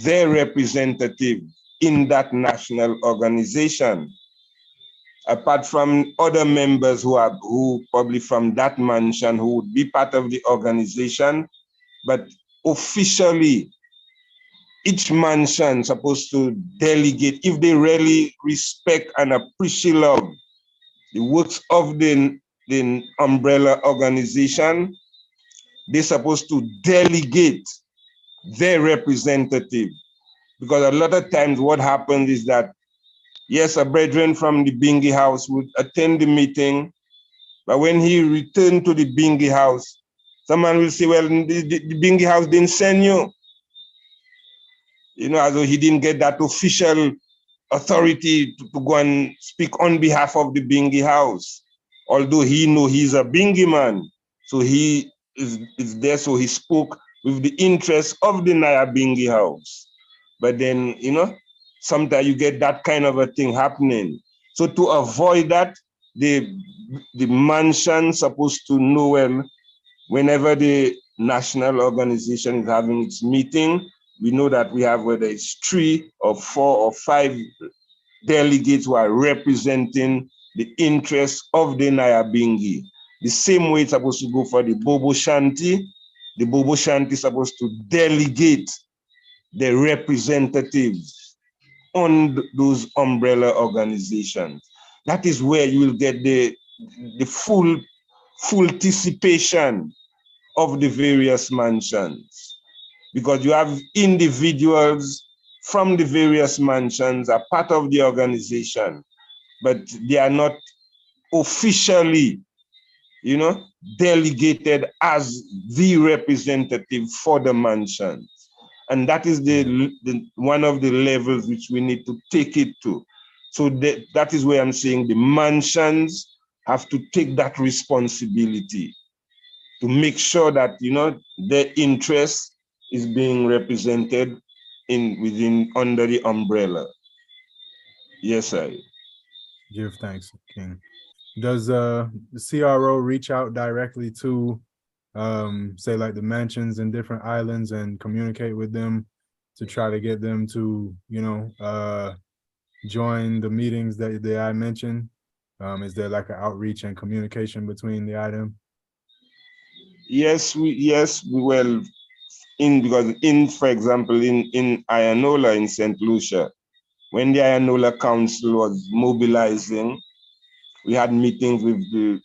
their representative in that national organization, apart from other members who probably from that mansion who would be part of the organization, but officially each mansion supposed to delegate, if they really respect and appreciate the works of the umbrella organization, they're supposed to delegate their representative. Because a lot of times what happens is that, yes, a brethren from the Bingi house would attend the meeting, but when he returned to the Bingi house, someone will say, well, the Bingi house didn't send you. As though he didn't get that official authority to go and speak on behalf of the Bingi house. Although he know he's a Bingi man, so he is there, so he spoke with the interest of the Naya Bingi house. But then, sometimes you get that kind of a thing happening. So to avoid that, the mansion supposed to know, well, whenever the national organization is having its meeting, we know that we have, whether it's 3 or 4 or 5 delegates who are representing the interests of the Nyabingi. The same way it's supposed to go for the Bobo Shanti. The Bobo Shanti is supposed to delegate the representatives on those umbrella organizations. That is where you will get the full participation of the various mansions, because you have individuals from the various mansions are part of the organization, but they are not officially, delegated as the representative for the mansions. And that is the one of the levels which we need to take it to. So that is where I'm saying the mansions have to take that responsibility to make sure that, you know, their interest is being represented under the umbrella. Yes, sir. Give thanks, King. Does the CRO reach out directly to say like the mansions in different islands and communicate with them to try to get them to, you know, join the meetings that I mentioned? Is there like an outreach and communication between the item? Yes, well, for example, in Ianola in St. Lucia, when the Ianola Council was mobilizing, we had meetings with the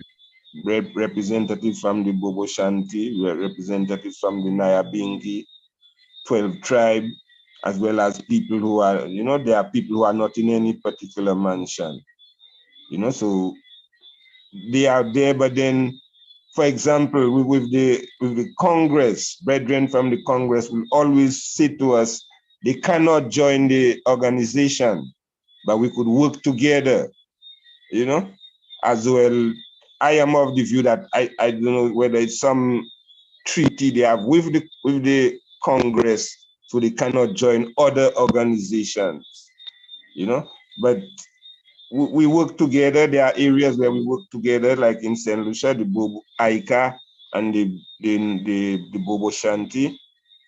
representatives from the Bobo Shanti, representatives from the Nyabingi, 12 tribe, as well as people who are, you know, there are people who are not in any particular mansion, you know, so they are there, but then, for example, with the Congress, brethren from the Congress will always say to us, they cannot join the organization, but we could work together, you know, as well. I am of the view that I don't know whether it's some treaty they have with the Congress, so they cannot join other organizations, you know, but we work together. There are areas where we work together, like in St. Lucia, the Bobo Aika and the Bobo Shanti.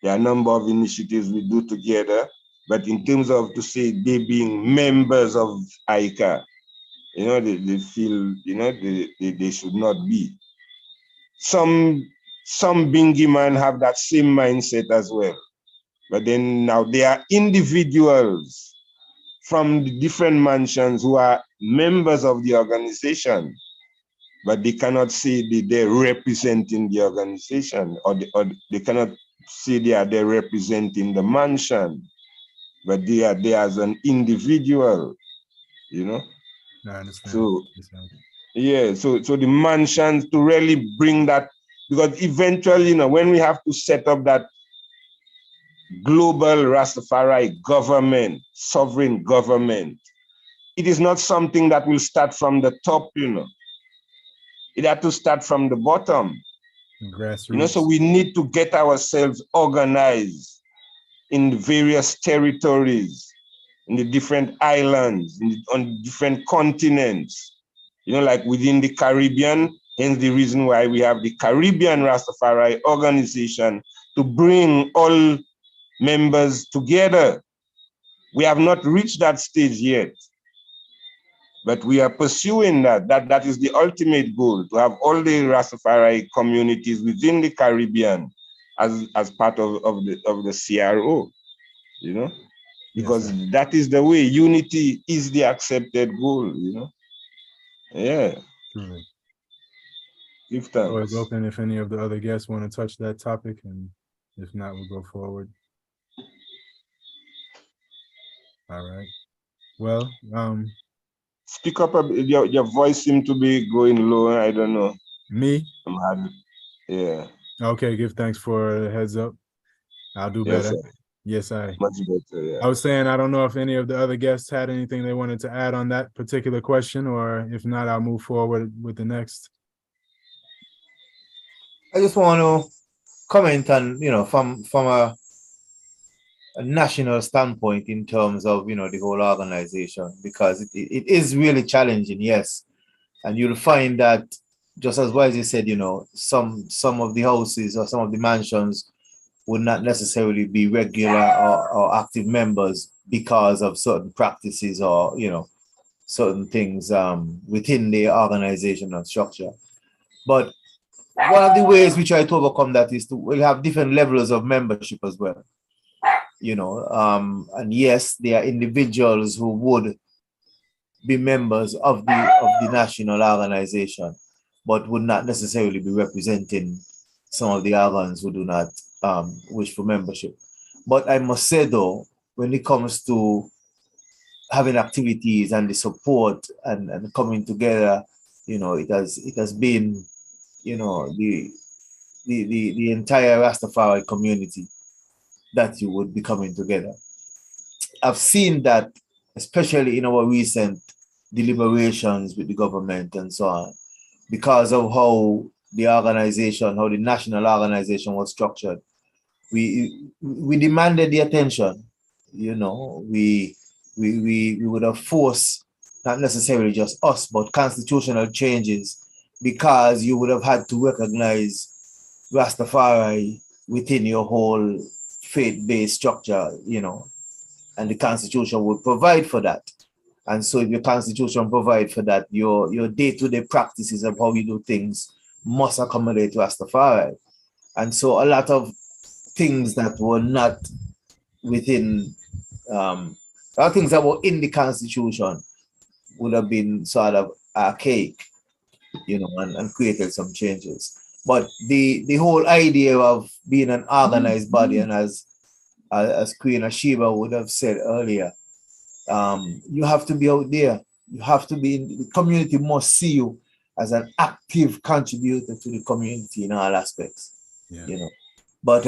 There are a number of initiatives we do together, but in terms of to say they being members of Aika, you know, they feel, you know, they should not be. Some Bingi man have that same mindset as well. But then now they are individuals from the different mansions who are members of the organization, but they cannot say they're representing the organization, or they cannot say they're representing the mansion, but they are there as an individual, you know? I understand. So, yeah, so the mansions to really bring that, because eventually, you know, when we have to set up that global Rastafari government, sovereign government, it is not something that will start from the top, you know. It had to start from the bottom. Grassroots. You know, so we need to get ourselves organized in the various territories, in the different islands, on different continents. You know, like within the Caribbean, hence the reason why we have the Caribbean Rastafari organization to bring all members together. We have not reached that stage yet, but we are pursuing that. That is the ultimate goal, to have all the Rastafari communities within the Caribbean as part of the CRO, you know, because yes, that is the way. Unity is the accepted goal, you know. Yeah. truly. Give thanks. Always open if any of the other guests want to touch that topic, and if not, we'll go forward. All right. Well, speak up a bit. Your voice seems to be going low. I don't know. Me? Yeah. Okay, give thanks for a heads up. I'll do better. Yes, sir. Yes, much better. Yeah. I was saying, I don't know if any of the other guests had anything they wanted to add on that particular question, or if not, I'll move forward with the next. I just want to comment on, you know, from a national standpoint in terms of, you know, the whole organization, because it is really challenging, yes. And you'll find that, just as Wisely said, you know, some of the houses or some of the mansions would not necessarily be regular or active members because of certain practices or, you know, certain things within the organizational structure. But one of the ways we try to overcome that is we'll have different levels of membership as well. You know, and yes, there are individuals who would be members of the national organization, but would not necessarily be representing some of the organs who do not wish for membership. But I must say though, when it comes to having activities and the support and coming together, you know, it has been, you know, the entire Rastafari community that you would be coming together. I've seen that especially in our recent deliberations with the government and so on, because of how the organization, how the national organization was structured. We demanded the attention, you know, we would have forced not necessarily just us, but constitutional changes, because you would have had to recognize Rastafari within your whole faith-based structure, you know, and the constitution would provide for that. And so if your constitution provide for that, your day-to-day practices of how you do things must accommodate Rastafari. And so a lot of things that were not within, a lot of things that were in the constitution would have been sort of archaic, you know, and created some changes. But the whole idea of being an organized body, and as Queen Asheba would have said earlier, you have to be out there. You have to be in the community, must see you as an active contributor to the community in all aspects. Yeah. You know. But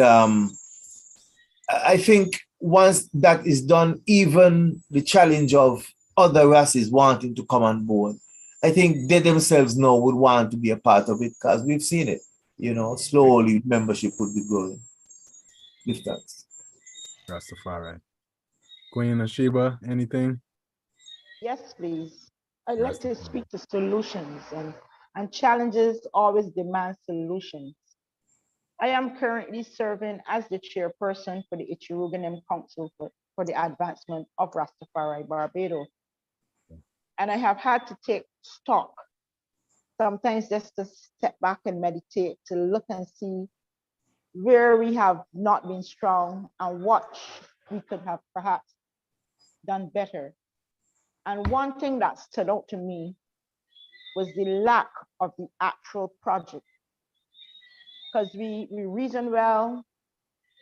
I think once that is done, even the challenge of other races wanting to come on board, I think they themselves know would want to be a part of it, because we've seen it. You know, slowly membership would be growing. If that's Rastafari. Queen Asheba, anything? Yes, please. I'd like to speak to solutions, and challenges always demand solutions. I am currently serving as the chairperson for the Ichiruganem Council for the Advancement of Rastafari Barbados. And I have had to take stock, sometimes just to step back and meditate, to look and see where we have not been strong and what we could have perhaps done better. And one thing that stood out to me was the lack of the actual project. Because we reason well,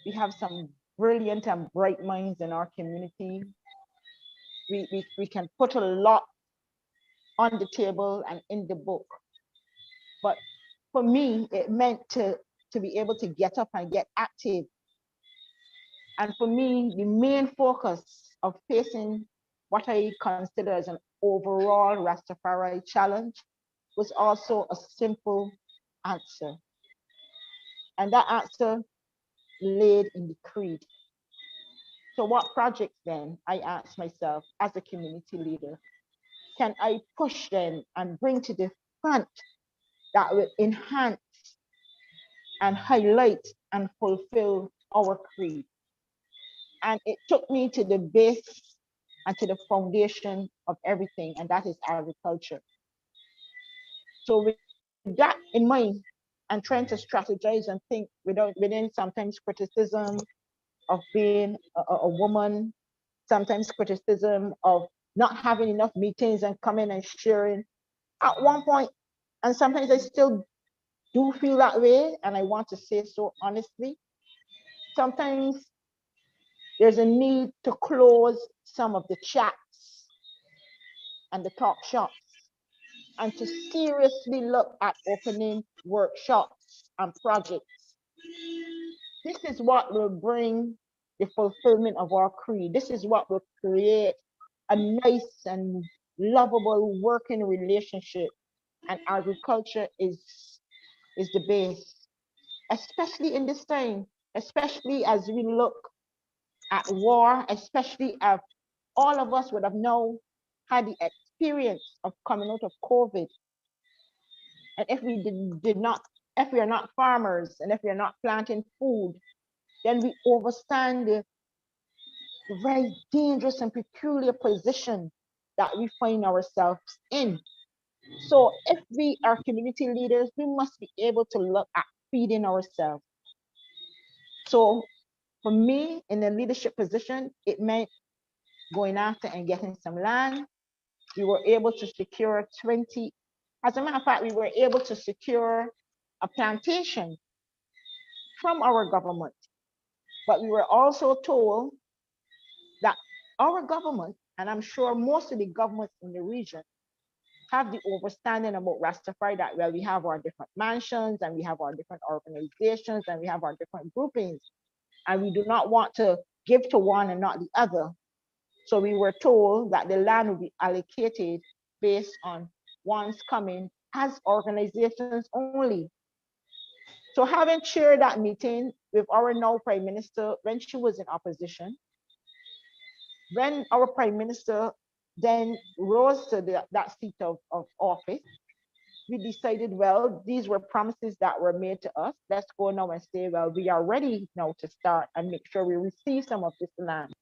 we have some brilliant and bright minds in our community. We can put a lot on the table and in the book. But for me, it meant to be able to get up and get active. And for me, the main focus of facing what I consider as an overall Rastafari challenge was also a simple answer. And that answer laid in the creed. So what projects then, I asked myself as a community leader, can I push then and bring to the front that will enhance and highlight and fulfill our creed? And it took me to the base and to the foundation of everything, and that is agriculture. So with that in mind, and trying to strategize and think within sometimes criticism of being a woman, sometimes criticism of not having enough meetings and coming and sharing. At one point, and sometimes I still do feel that way, and I want to say so honestly, sometimes there's a need to close some of the chats and the talk shops, and to seriously look at opening workshops and projects. This is what will bring the fulfillment of our creed. This is what will create a nice and lovable working relationship. And agriculture is the base, especially in this time, especially as we look at war, especially as all of us would have now had the experience of coming out of COVID. And if we did not, if we are not farmers and if we are not planting food, then we understand the very dangerous and peculiar position that we find ourselves in. So if we are community leaders, we must be able to look at feeding ourselves. So for me, in a leadership position, it meant going after and getting some land. We were able to secure 20, as a matter of fact, we were able to secure a plantation from our government. But we were also told that our government, and I'm sure most of the governments in the region, have the understanding about Rastafari that, well, we have our different mansions and we have our different organizations and we have our different groupings, and we do not want to give to one and not the other. So we were told that the land would be allocated based on ones coming as organizations only. So having chaired that meeting with our now Prime Minister when she was in opposition, when our Prime Minister then rose to that seat of office, we decided, well, these were promises that were made to us. Let's go now and say, well, we are ready now to start and make sure we receive some of this land.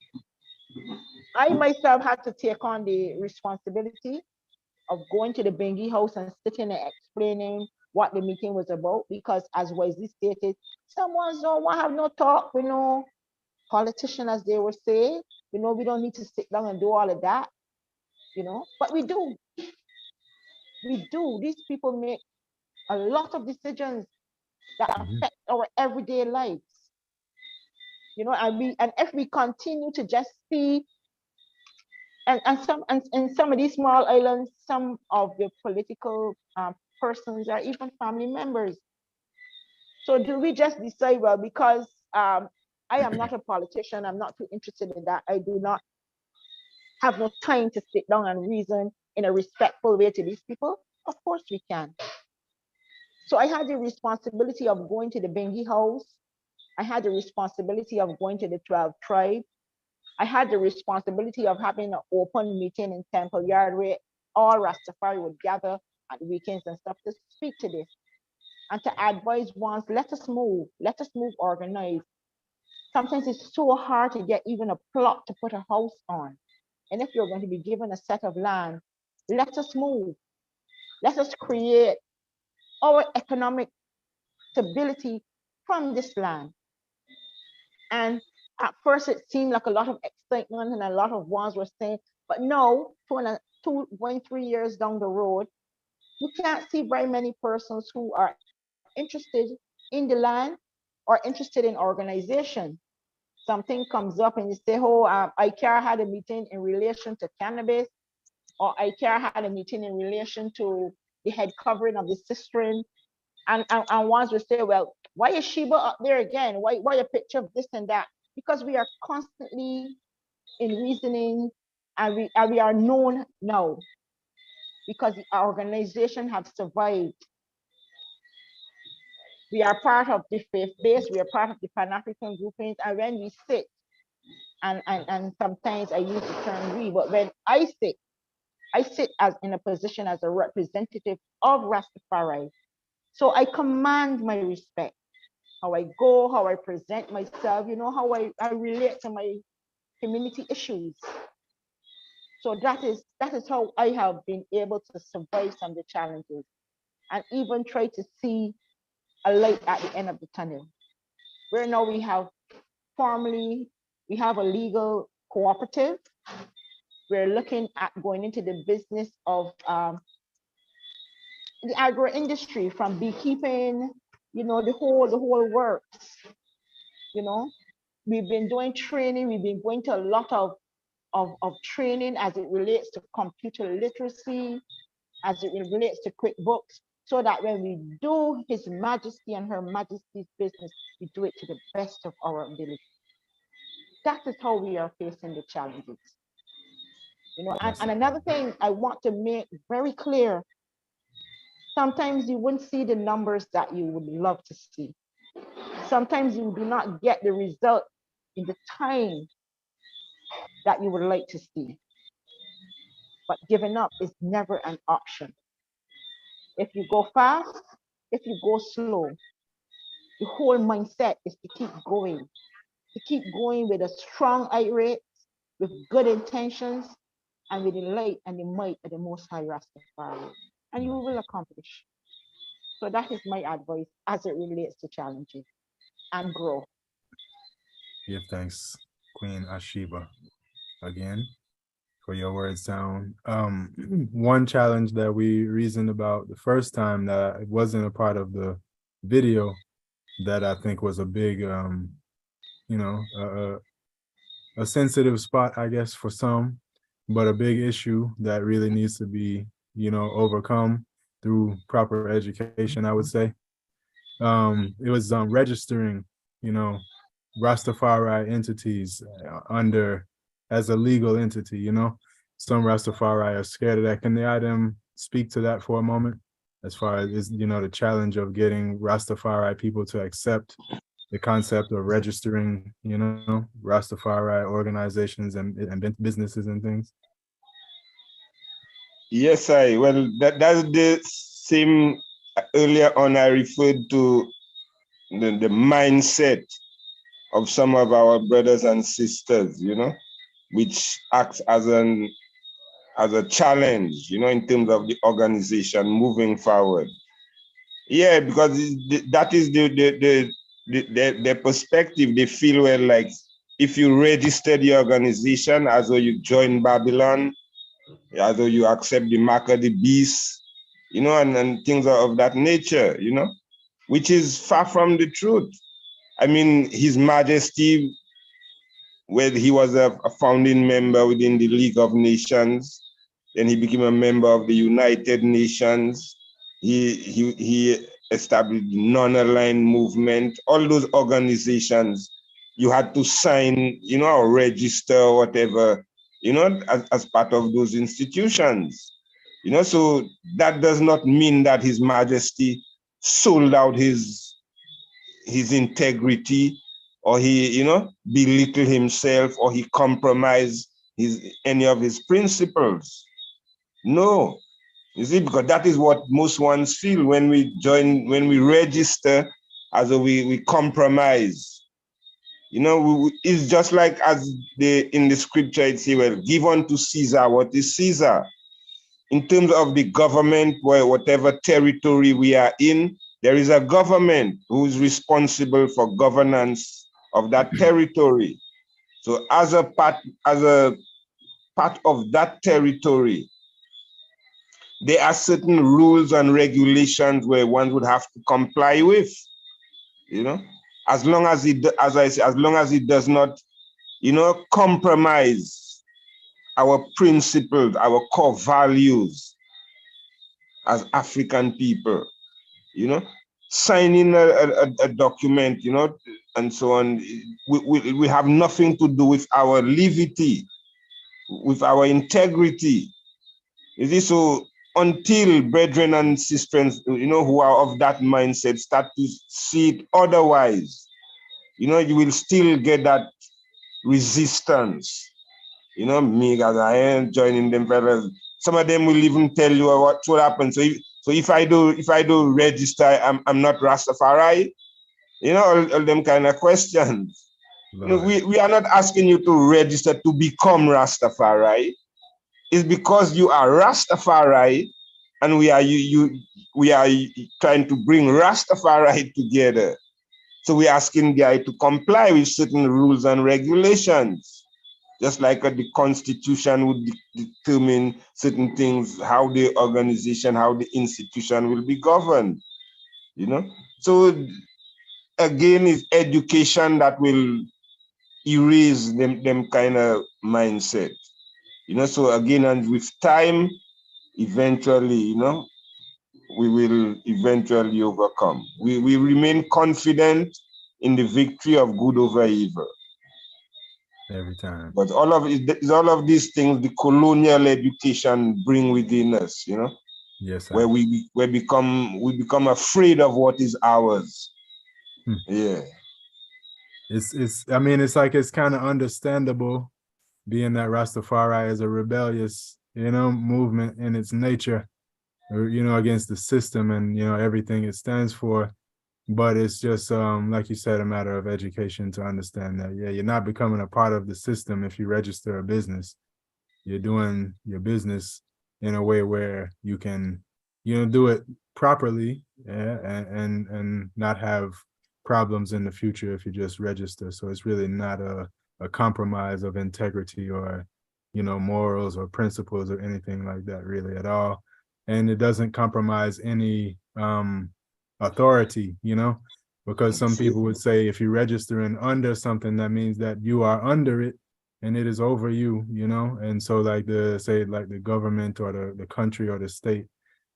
I myself had to take on the responsibility of going to the Bengi house and sitting and explaining what the meeting was about, because as Wesley stated, someone don't want to have no talk, politician, as they were saying, we don't need to sit down and do all of that, but we do. These people make a lot of decisions that affect our everyday lives, and if we continue to just see, and some of these small islands, some of the political persons are even family members. So do we just decide, well, because I am not a politician, I'm not too interested in that, I do not have no time to sit down and reason in a respectful way to these people? Of course we can. So I had the responsibility of going to the Bengi house. I had the responsibility of going to the 12 tribes. I had the responsibility of having an open meeting in Temple Yard where all Rastafari would gather at weekends and stuff to speak to this and to advise ones, let us move organized. Sometimes it's so hard to get even a plot to put a house on. And if you're going to be given a set of land, let us move. Let us create our economic stability from this land. And at first it seemed like a lot of excitement and a lot of ones were saying, but no, 2.3 years down the road, you can't see very many persons who are interested in the land or interested in organization. Something comes up and you say, oh, ICAR had a meeting in relation to cannabis, or ICAR had a meeting in relation to the head covering of the cistern. And ones will say, well, why is Sheba up there again? Why a picture of this and that? Because we are constantly in reasoning, and we are known now because our organization have survived. We are part of the faith base, we are part of the Pan-African groupings, and when we sit, and sometimes I use the term we, but when I sit as in a position as a representative of Rastafari. So I command my respect. How I go, how I present myself, how I relate to my community issues. So that is how I have been able to survive some of the challenges and even try to see a light at the end of the tunnel. Where now we have a legal cooperative. We're looking at going into the business of the agro industry, from beekeeping, the whole works. We've been doing training, we've been going to a lot of training as it relates to computer literacy, as it relates to QuickBooks, so that when we do His Majesty and Her Majesty's business, we do it to the best of our ability. That is how we are facing the challenges. And another thing I want to make very clear, sometimes you wouldn't see the numbers that you would love to see. Sometimes you do not get the result in the time that you would like to see. But giving up is never an option. If you go fast, if you go slow, the whole mindset is to keep going with a strong eye rate, with good intentions, and with the light and the might of the Most High Rastafari, and you will accomplish. So that is my advice as it relates to challenges and grow. Give thanks, Queen Ashiba, again for your word sound. One challenge that we reasoned about the first time that it wasn't a part of the video that I think was a big, a sensitive spot, I guess, for some, but a big issue that really needs to be, overcome through proper education, I would say. It was registering, Rastafari entities under as a legal entity, you know? Some Rastafari are scared of that. Can the item speak to that for a moment? As far as, you know, the challenge of getting Rastafari people to accept the concept of registering, you know, Rastafari organizations and businesses and things? Yes, well, that's the same. Earlier on, I referred to the mindset of some of our brothers and sisters, you know, which acts as a challenge, you know, in terms of the organization moving forward. Yeah, because that is their perspective. They feel, well, like if you register the organization as though you join Babylon, as though you accept the mark of the beast, you know, and things of that nature, you know, which is far from the truth. I mean, His Majesty, where he was a founding member within the League of Nations, then he became a member of the United Nations. He established the non-aligned movement. All those organizations, you had to sign, you know, or register or whatever, you know, as part of those institutions. You know, so that does not mean that His Majesty sold out his integrity, or he, you know, belittle himself, or he compromised any of his principles. No, you see, because that is what most ones feel when we join, when we register, as though we compromise. You know, it's just like as in the scripture it says, well, give unto Caesar what is Caesar. In terms of the government, where whatever territory we are in, there is a government who is responsible for governance of that territory. So as a part of that territory, there are certain rules and regulations where one would have to comply with, you know, as long as as long as it does not, you know, compromise our principles, our core values as African people, you know, signing a document, you know, and so on. We have nothing to do with our levity, with our integrity. You see, so until brethren and sisters, you know, who are of that mindset start to see it otherwise, you know, you will still get that resistance. You know, me, as I am joining them, fellas. Some of them will even tell you what happens. So if I do register, I'm not Rastafari. You know, all them kind of questions. You know, we are not asking you to register to become Rastafari. It's because you are Rastafari, and we are trying to bring Rastafari together. So we're asking guy to comply with certain rules and regulations. Just like the Constitution would determine certain things, how the organization, how the institution will be governed, you know? So again, it's education that will erase them kind of mindset, you know? So again, and with time, eventually, you know, we will eventually overcome. We remain confident in the victory of good over evil. Every time. But all of these things the colonial education bring within us, you know. Yes, sir. Where we become afraid of what is ours. Yeah. It's I mean, it's like, it's kind of understandable, being that Rastafari is a rebellious, you know, movement in its nature, or, you know, against the system and, you know, everything it stands for. But it's just, like you said, a matter of education to understand that, yeah, you're not becoming a part of the system if you register a business. You're doing your business in a way where you can, you know, do it properly, yeah, and not have problems in the future if you just register. So it's really not a compromise of integrity or, you know, morals or principles or anything like that really at all. And it doesn't compromise any authority, you know, because some people would say if you're registering under something, that means that you are under it and it is over you, you know. And so like the government or the country or the state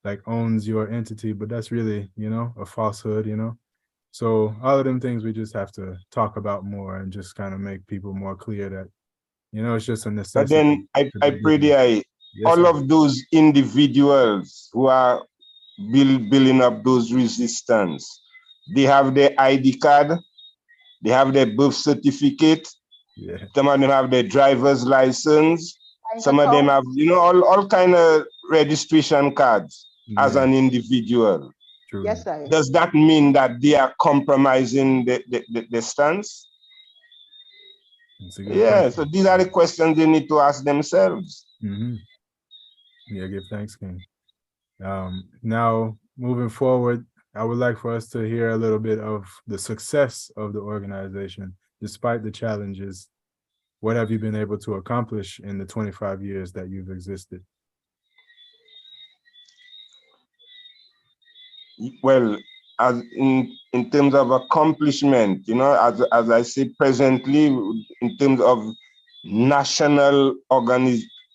like owns your entity, but that's really, you know, a falsehood, you know. So all of them things we just have to talk about more and just kind of make people more clear that You know, it's just a necessity. But then I pray all of those individuals who are building up those resistance, they have their ID card, they have their birth certificate, some of them have their driver's license, some of them have, you know, all kind of registration cards as an individual. True. Yes, sir. Does that mean that they are compromising the stance? Yeah, so these are the questions they need to ask themselves. Yeah, give thanks, King. Now, moving forward, I would like for us to hear a little bit of the success of the organization, despite the challenges. What have you been able to accomplish in the 25 years that you've existed? Well, as in terms of accomplishment, you know, as I say presently, in terms of national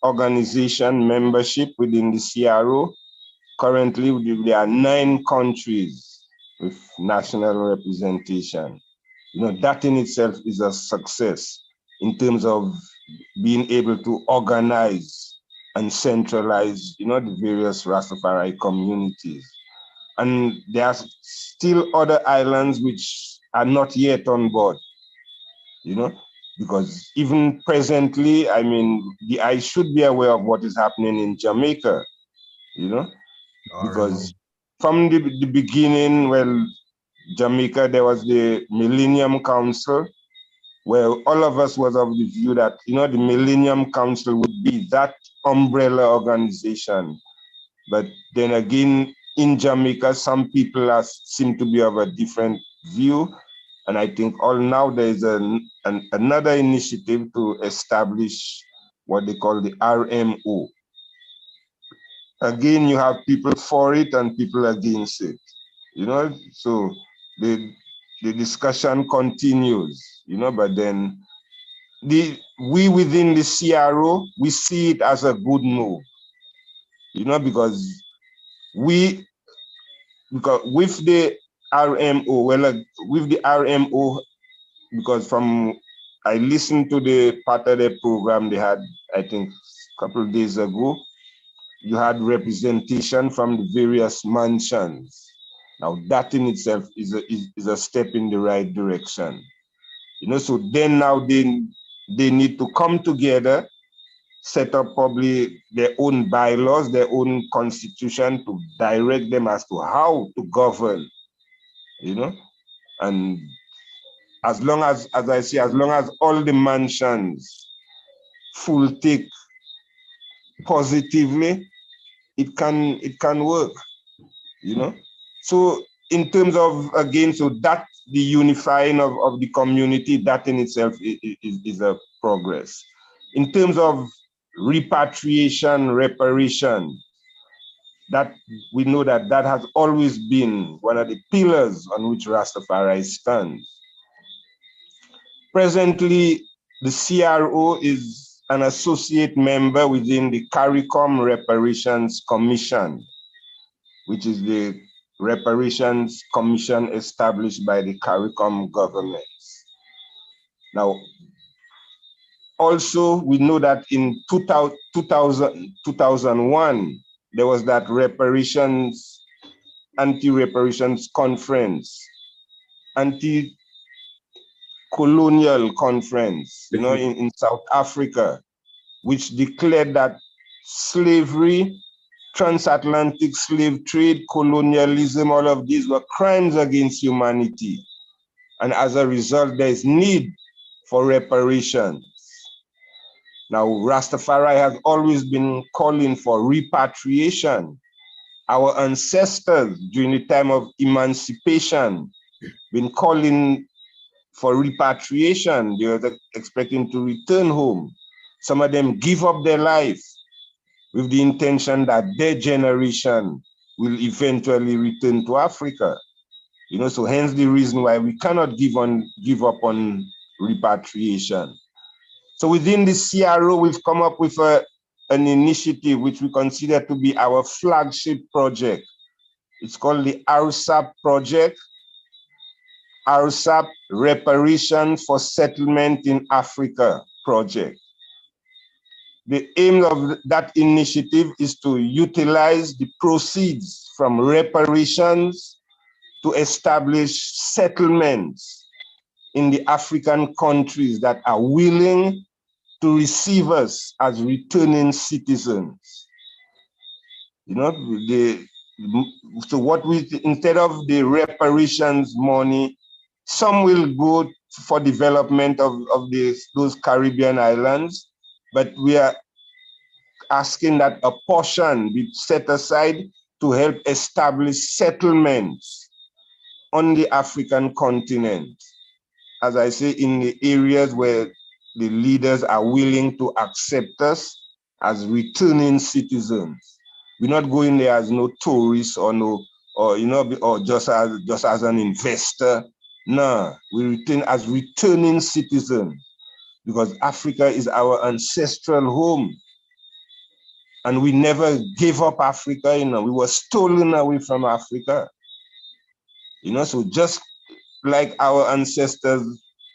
organization membership within the CRO, currently there are 9 countries with national representation. You know, that in itself is a success in terms of being able to organize and centralize, you know, the various Rastafari communities. And there are still other islands which are not yet on board, you know, because even presently, I mean, I should be aware of what is happening in Jamaica, you know, because from the beginning, well, Jamaica, there was the Millennium Council, where all of us was of the view that, you know, the Millennium Council would be that umbrella organization. But then again, in Jamaica, some people seem to be of a different view. And I think now there is another initiative to establish what they call the RMO. Again, you have people for it and people against it, you know, so the discussion continues, you know, but then we within the CRO, we see it as a good move, you know, because with the RMO, with the RMO, because I listened to the part of the program they had, I think, a couple of days ago. You had representation from the various mansions. Now that in itself is a step in the right direction. You know, so then now they need to come together, set up probably their own bylaws, their own constitution to direct them as to how to govern, you know. And as long as I say, as long as all the mansions full take positively, it can work, you know. So in terms of, again, so that the unifying of the community, that in itself is a progress. In terms of repatriation, reparation, that we know that has always been one of the pillars on which Rastafari stands. Presently, the CRO is an associate member within the CARICOM Reparations Commission, which is the reparations commission established by the CARICOM government. Now, also, we know that in 2001, there was that anti-reparations conference, anti-colonial conference, you know, in South Africa, which declared that slavery, transatlantic slave trade, colonialism, all of these were crimes against humanity. And as a result, there is need for reparations. Now, Rastafari has always been calling for repatriation. Our ancestors, during the time of emancipation, been calling for repatriation. They were expecting to return home. Some of them give up their life with the intention that their generation will eventually return to Africa. You know, so hence the reason why we cannot give up on repatriation. So within the CRO, we've come up with an initiative which we consider to be our flagship project. It's called the RSAP project, RSAP Reparations for Settlement in Africa project. The aim of that initiative is to utilize the proceeds from reparations to establish settlements in the African countries that are willing to receive us as returning citizens. You know, so what we, instead of the reparations money, some will go for development of those Caribbean islands, but we are asking that a portion be set aside to help establish settlements on the African continent. As I say, in the areas where the leaders are willing to accept us as returning citizens. We're not going there as no tourists or no, or you know, or just as an investor. No, we return as returning citizens because Africa is our ancestral home. And we never gave up Africa, you know, we were stolen away from Africa. You know, so just like our ancestors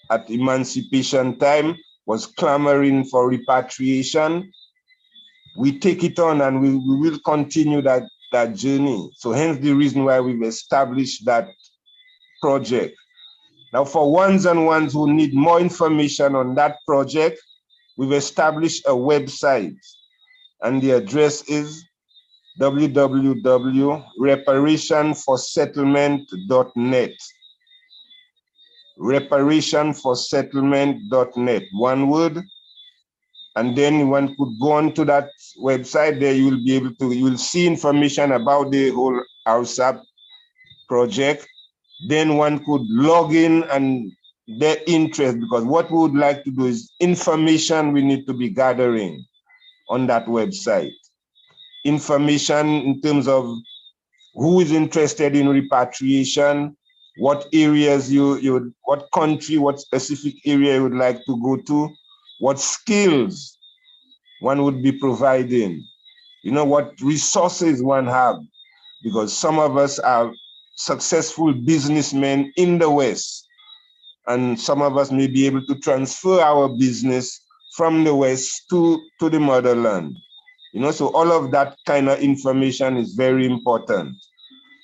at emancipation time was clamoring for repatriation, we take it on and we will continue that journey. So hence the reason why we've established that project. Now for ones who need more information on that project, we've established a website and the address is www.reparationforsettlement.net. Reparationforsettlement.net, one word. And then one could go on to that website. There you will be able to, you will see information about the whole RSAP project. Then one could log in and their interest, because what we would like to do is information we need to be gathering on that website. Information in terms of who is interested in repatriation, what areas what country, what specific area you would like to go to, what skills one would be providing, you know, what resources one have, because some of us are successful businessmen in the West, and some of us may be able to transfer our business from the West to the motherland. You know, so all of that kind of information is very important.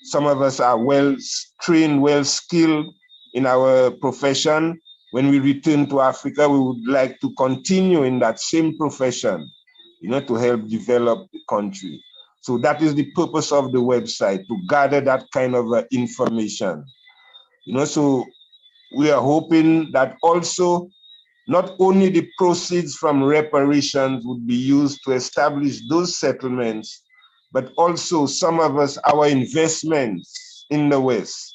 Some of us are well trained, well skilled in our profession. When we return to Africa, we would like to continue in that same profession, you know, to help develop the country. So that is the purpose of the website, to gather that kind of information. You know, so we are hoping that also not only the proceeds from reparations would be used to establish those settlements, but also some of us, our investments in the West.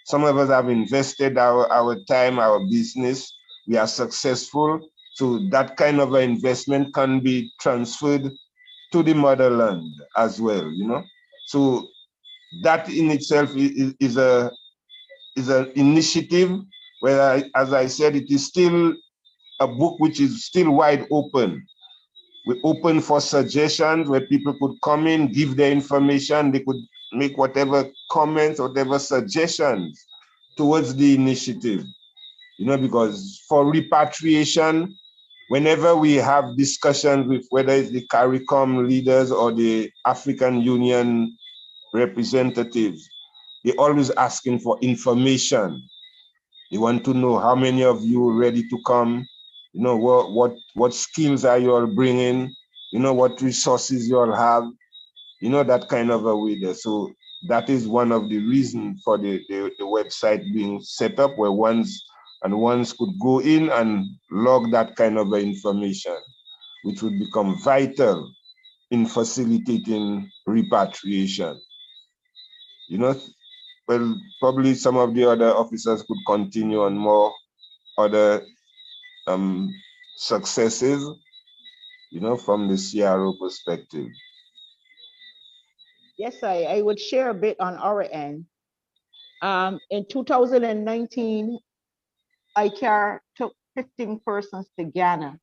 Some of us have invested our time, our business. We are successful. So that kind of investment can be transferred to the motherland as well, you know. So that in itself is an initiative where, as I said, it is still a book which is still wide open. We're open for suggestions where people could come in, give their information, they could make whatever comments, whatever suggestions towards the initiative. You know, because for repatriation, whenever we have discussions with whether it's the CARICOM leaders or the African Union representatives, they're always asking for information. They want to know how many of you are ready to come, you know, what skills are you all bringing, you know, what resources you all have, you know, that kind of a way there. So that is one of the reasons for the website being set up, where ones could go in and log that kind of information, which would become vital in facilitating repatriation. You know, well, probably some of the other officers could continue on more other successes, you know, from the CRO perspective. Yes, I would share a bit on our end. In 2019, ICAR took 15 persons to Ghana.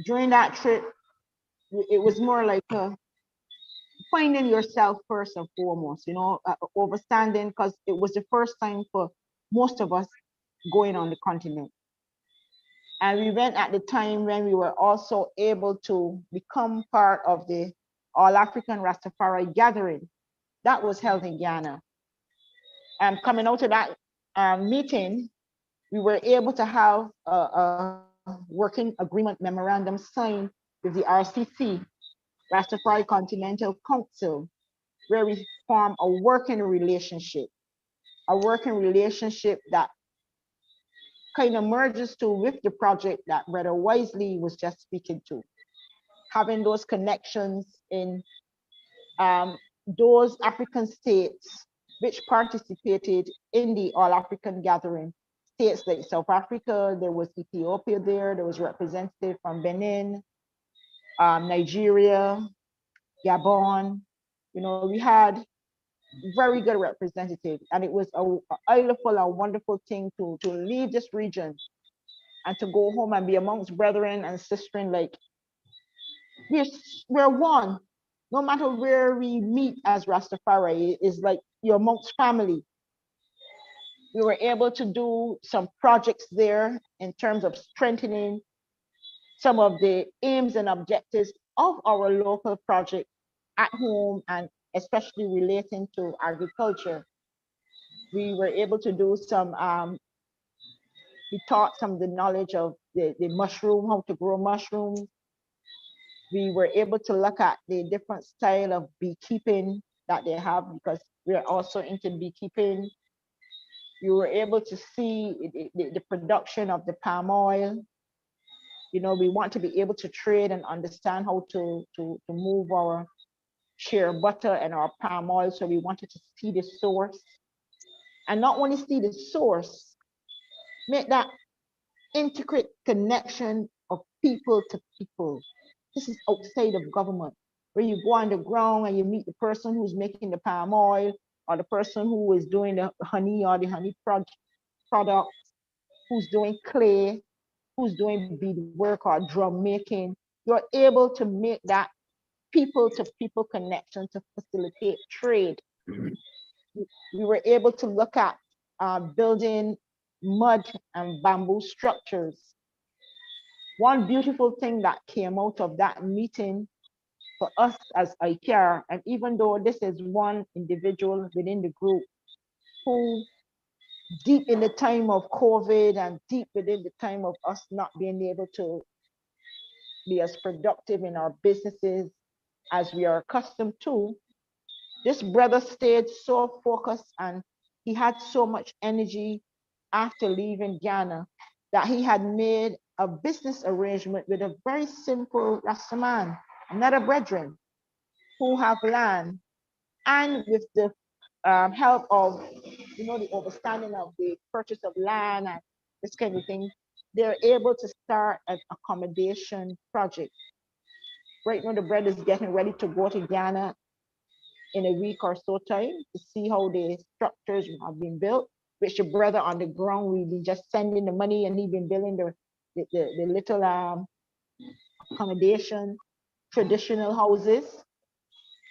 During that trip, it was more like finding yourself first and foremost, you know, overstanding, because it was the first time for most of us going on the continent. And we went at the time when we were also able to become part of the All African Rastafari gathering that was held in Ghana. And coming out of that meeting, we were able to have a working agreement memorandum signed with the RCC, Rastafari Continental Council, where we form a working relationship that kind of merges to with the project that Brother Wisely was just speaking to. Having those connections in those African states which participated in the All African Gathering. States like South Africa, there was Ethiopia there was representative from Benin, Nigeria, Gabon. You know, we had very good representative, and it was a wonderful and wonderful thing to leave this region and to go home and be amongst brethren and sisters. Like we're one. No matter where we meet as Rastafari, is like you're amongst family. We were able to do some projects there in terms of strengthening some of the aims and objectives of our local project at home, and especially relating to agriculture. We were able to do some, we taught some of the knowledge of the mushroom, how to grow mushrooms. We were able to look at the different style of beekeeping that they have, because we're also into beekeeping. You were able to see the production of the palm oil. You know, we want to be able to trade and understand how to move our shea butter and our palm oil. So we wanted to see the source. And not only see the source, make that intricate connection of people to people. This is outside of government, where you go on the ground and you meet the person who's making the palm oil, or the person who is doing the honey or the honey product, who's doing clay, who's doing beadwork or drum making. You're able to make that people to people connection to facilitate trade. We were able to look at building mud and bamboo structures. One beautiful thing that came out of that meeting for us as ICAR, and even though this is one individual within the group who, deep in the time of COVID and deep within the time of us not being able to be as productive in our businesses as we are accustomed to, this brother stayed so focused, and he had so much energy after leaving Ghana that he had made a business arrangement with a very simple Rastaman, another brethren who have land, and with the help of, you know, the understanding of the purchase of land and this kind of thing, they're able to start an accommodation project. Right now, the brother is getting ready to go to Ghana in a week or so time to see how the structures have been built, which the brother on the ground, we've been just sending the money, and he's been building the little accommodation, traditional houses.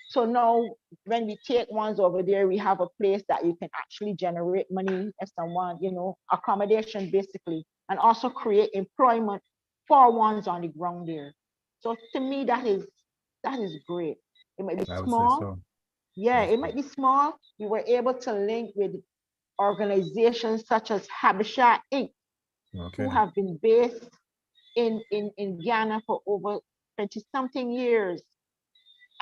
So now when we take ones over there, we have a place that you can actually generate money if someone, you know, accommodation basically, and also create employment for ones on the ground there. So to me, that is great. It might be small. Yeah, it might be small. We were able to link with organizations such as Habitat Inc., who have been based in Ghana for over 20-something years.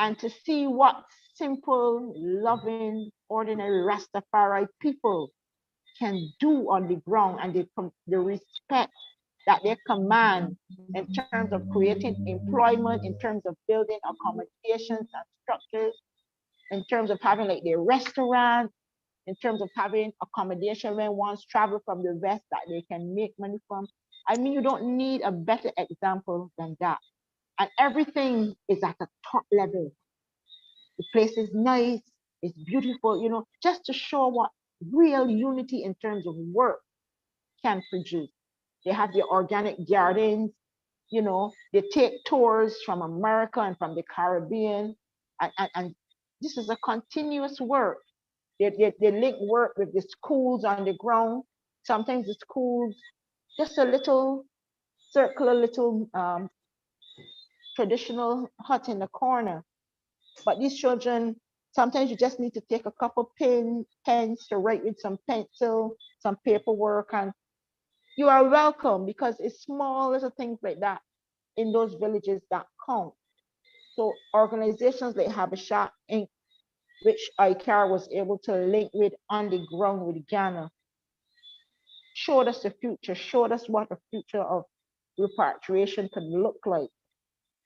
And to see what simple, loving, ordinary Rastafari people can do on the ground, and the respect that they command in terms of creating employment, in terms of building accommodations and structures, in terms of having like their restaurant, in terms of having accommodation when one's travel from the West that they can make money from. I mean, you don't need a better example than that. And everything is at the top level. The place is nice, it's beautiful, you know, just to show what real unity in terms of work can produce. They have the organic gardens, you know, they take tours from America and from the Caribbean, and this is a continuous work. They link work with the schools on the ground. Sometimes the schools, just a little circular little traditional hut in the corner. But these children, sometimes you just need to take a couple pens to write with some pencil, some paperwork, and you are welcome, because it's small little things like that in those villages that count. So organizations like Habesha Inc., which ICAR was able to link with on the ground with Ghana, showed us the future, showed us what the future of repatriation could look like,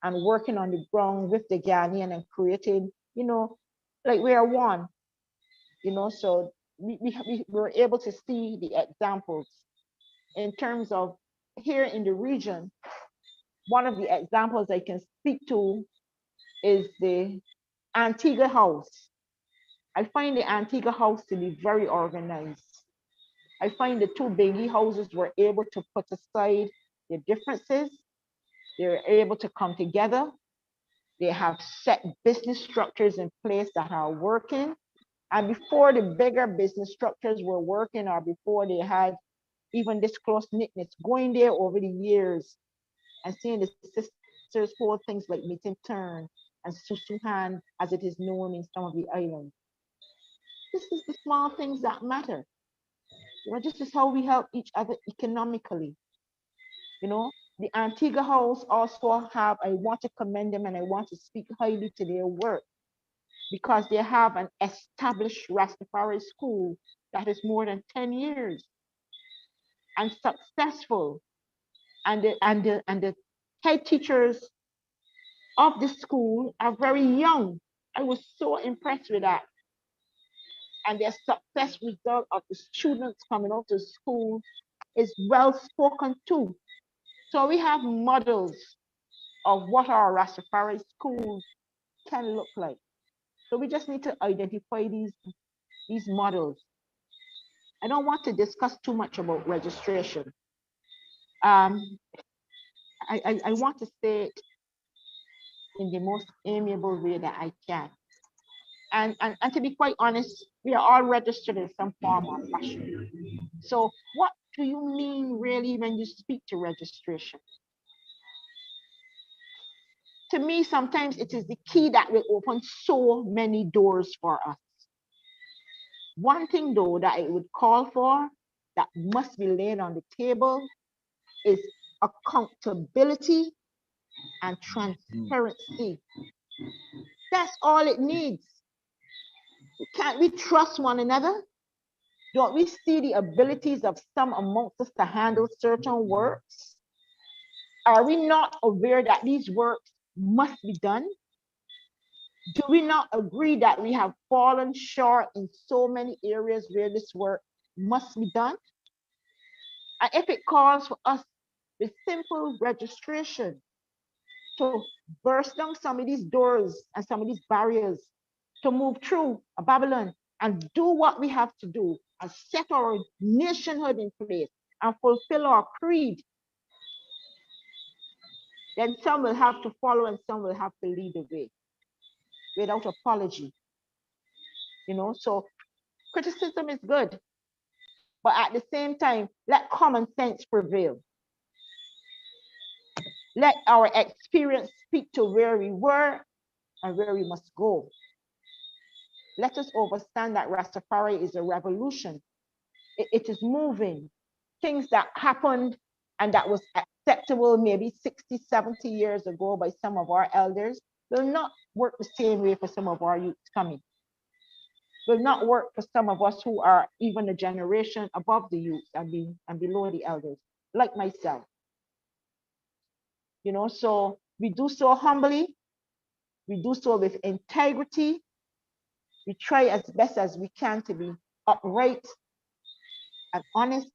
and working on the ground with the Ghanaian and creating, like we are one, so we were able to see the examples in terms of here in the region. One of the examples I can speak to is the Antigua House. I find the Antigua House to be very organized. I find the two Bengi houses were able to put aside their differences. They're able to come together. They have set business structures in place that are working. And before the bigger business structures were working, or before they had even this close knitness, going there over the years and seeing the sisters hold things like meeting turn and susuhan, as it is known in some of the islands. This is the small things that matter. This is how we help each other economically. The Antigua House also have, I want to commend them and I want to speak highly to their work, because they have an established Rastafari school that is more than 10 years and successful. And the head teachers of the school are very young. I was so impressed with that. And their success result of the students coming out to school is well spoken to. So we have models of what our Rastafari schools can look like. So we just need to identify these models. I don't want to discuss too much about registration. I want to say it in the most amiable way that I can. And to be quite honest, we are all registered in some form or fashion. So what do you mean really when you speak to registration? To me, sometimes it is the key that will open so many doors for us. One thing though that I would call for, that must be laid on the table, is accountability and transparency. That's all it needs. Can't we trust one another? Don't we see the abilities of some amongst us to handle certain works? Are we not aware that these works must be done? Do we not agree that we have fallen short in so many areas where this work must be done? And if it calls for us with simple registration to burst down some of these doors and some of these barriers, to move through a Babylon and do what we have to do and set our nationhood in place and fulfill our creed, then some will have to follow and some will have to lead the way without apology. So criticism is good, but at the same time, let common sense prevail. Let our experience speak to where we were and where we must go. Let us understand that Rastafari is a revolution. It is moving. Things that happened and that was acceptable maybe 60, 70 years ago by some of our elders will not work the same way for some of our youth coming. Will not work for some of us who are even a generation above the youth and below the elders, like myself. So we do so humbly, we do so with integrity, we try as best as we can to be upright and honest,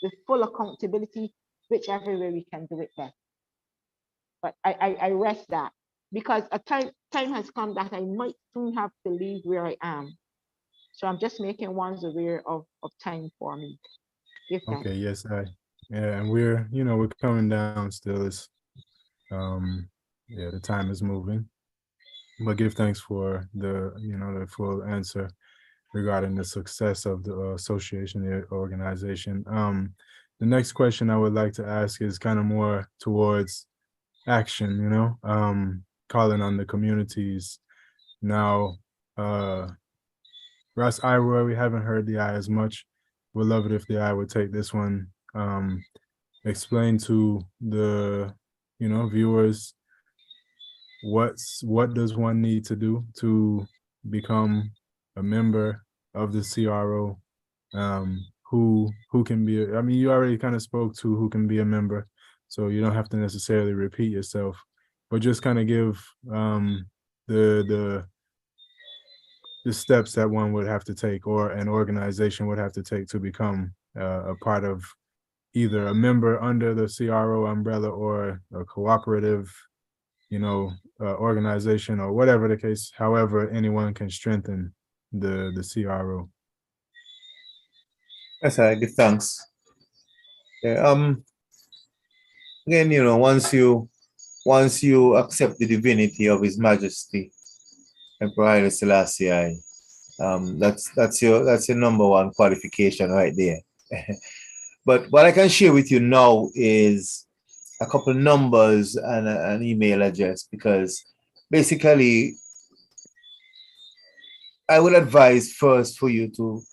with full accountability, whichever way we can do it best. But I rest that, because a time has come that I might soon have to leave where I am. So I'm just making ones aware of time for me. Okay, yes, and we're coming down still. It's the time is moving. But give thanks for the full answer regarding the success of the association, the organization. the next question I would like to ask is kind of more towards action, you know, calling on the communities. Now, Russ, Roy, we haven't heard the eye as much. Would love it if the eye would take this one. Explain to the, viewers, what does one need to do to become a member of the CRO? Who can be, I mean, you already kind of spoke to who can be a member, so you don't have to necessarily repeat yourself, but just kind of give the steps that one would have to take, or an organization would have to take, to become a part of either a member under the CRO umbrella, or a cooperative, organization, or whatever the case, however anyone can strengthen the CRO. Yes, I give thanks. Yeah, again, once you accept the divinity of His Majesty Emperor Haile Selassie, that's your number one qualification right there. But what I can share with you now is a couple numbers and an email address, because basically I would advise first for you to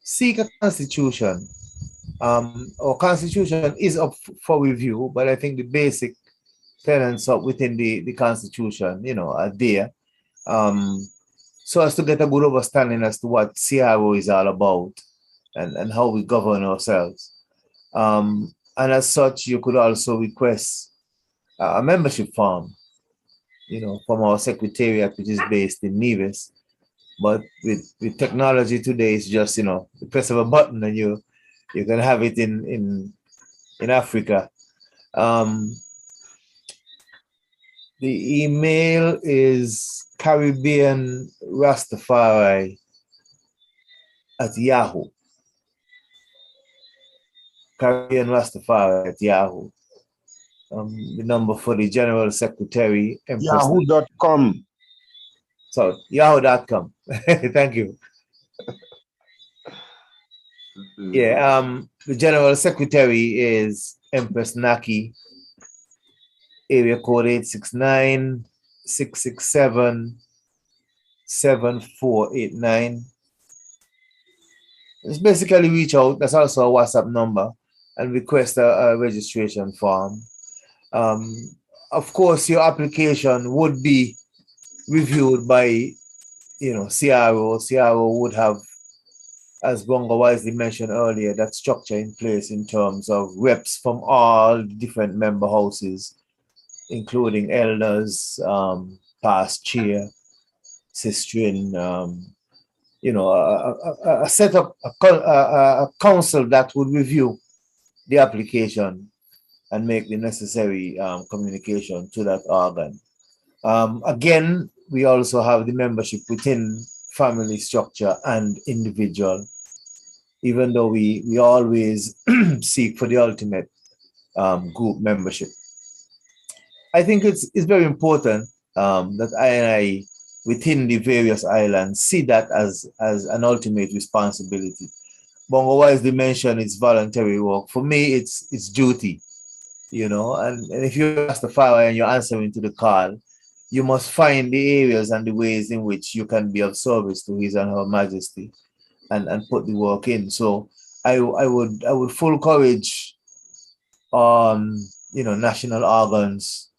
seek a constitution. Our constitution is up for review, but I think the basic tenets up within the constitution, are there. So as to get a good understanding as to what CRO is all about, and how we govern ourselves. And as such, you could also request a membership form, from our secretariat, which is based in Nevis. But with technology today, it's just, the press of a button and you can have it in Africa. The email is Caribbean Rastafari at Yahoo. Caribbean Rastafari at Yahoo. The number for the General Secretary. Yahoo.com. So, yahoo.com. Thank you. Yeah, the General Secretary is Empress Naki, area code 869-667-7489. Just basically reach out. That's also a WhatsApp number, and request a registration form. Of course, your application would be reviewed by, CRO. CRO would have, as Bongo wisely mentioned earlier, that structure in place in terms of reps from all different member houses, including elders, past chair, sistering, a setup, a council that would review the application and make the necessary communication to that organ. Again, we also have the membership within family structure and individual, even though we always seek for the ultimate group membership. I think it's very important that I within the various islands see that as an ultimate responsibility. Bongo wisely mentioned it's voluntary work. For me, it's duty, and if you're Rastafari and you're answering to the call, you must find the areas and the ways in which you can be of service to His and Her Majesty, and put the work in. So I would full encourage national organs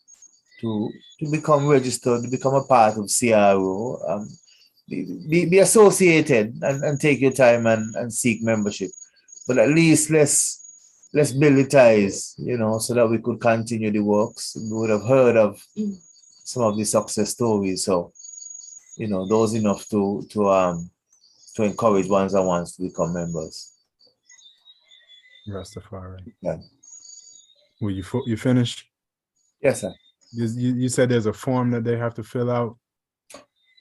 to become registered, to become a part of CRO, be associated, and take your time and seek membership. But at least let's build the ties, so that we could continue the works. We would have heard of some of the success stories. So, those enough to encourage ones and ones to become members. Rastafari. Yeah. Will you finish? Yes, sir. You said there's a form that they have to fill out.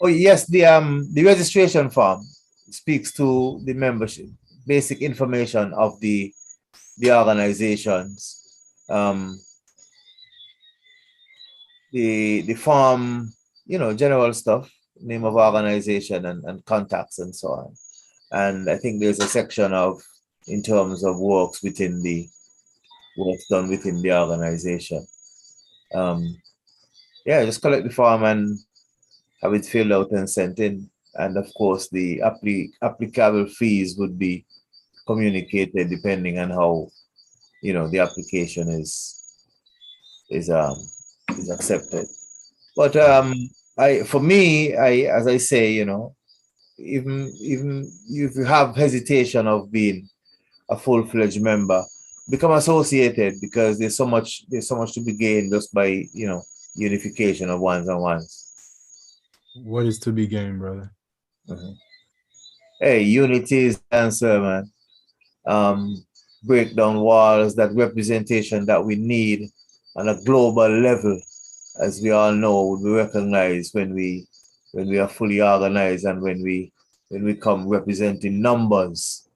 Oh yes, the registration form speaks to the membership, basic information of the organizations. The form, general stuff, name of organization and contacts and so on. And I think there's a section in terms of works within the work done within the organization. Yeah, just collect the form and have it filled out and sent in. And of course, the applicable fees would be communicated depending on how the application is um is accepted. But I for me, I as I say, even if you have hesitation of being a full-fledged member, become associated because there's so much to be gained just by unification of ones and ones. What is to be gained, brother? Mhm. Hey, unity is the answer, man. Break down walls, that representation that we need on a global level, as we all know, we recognize when we are fully organized and when we come representing numbers,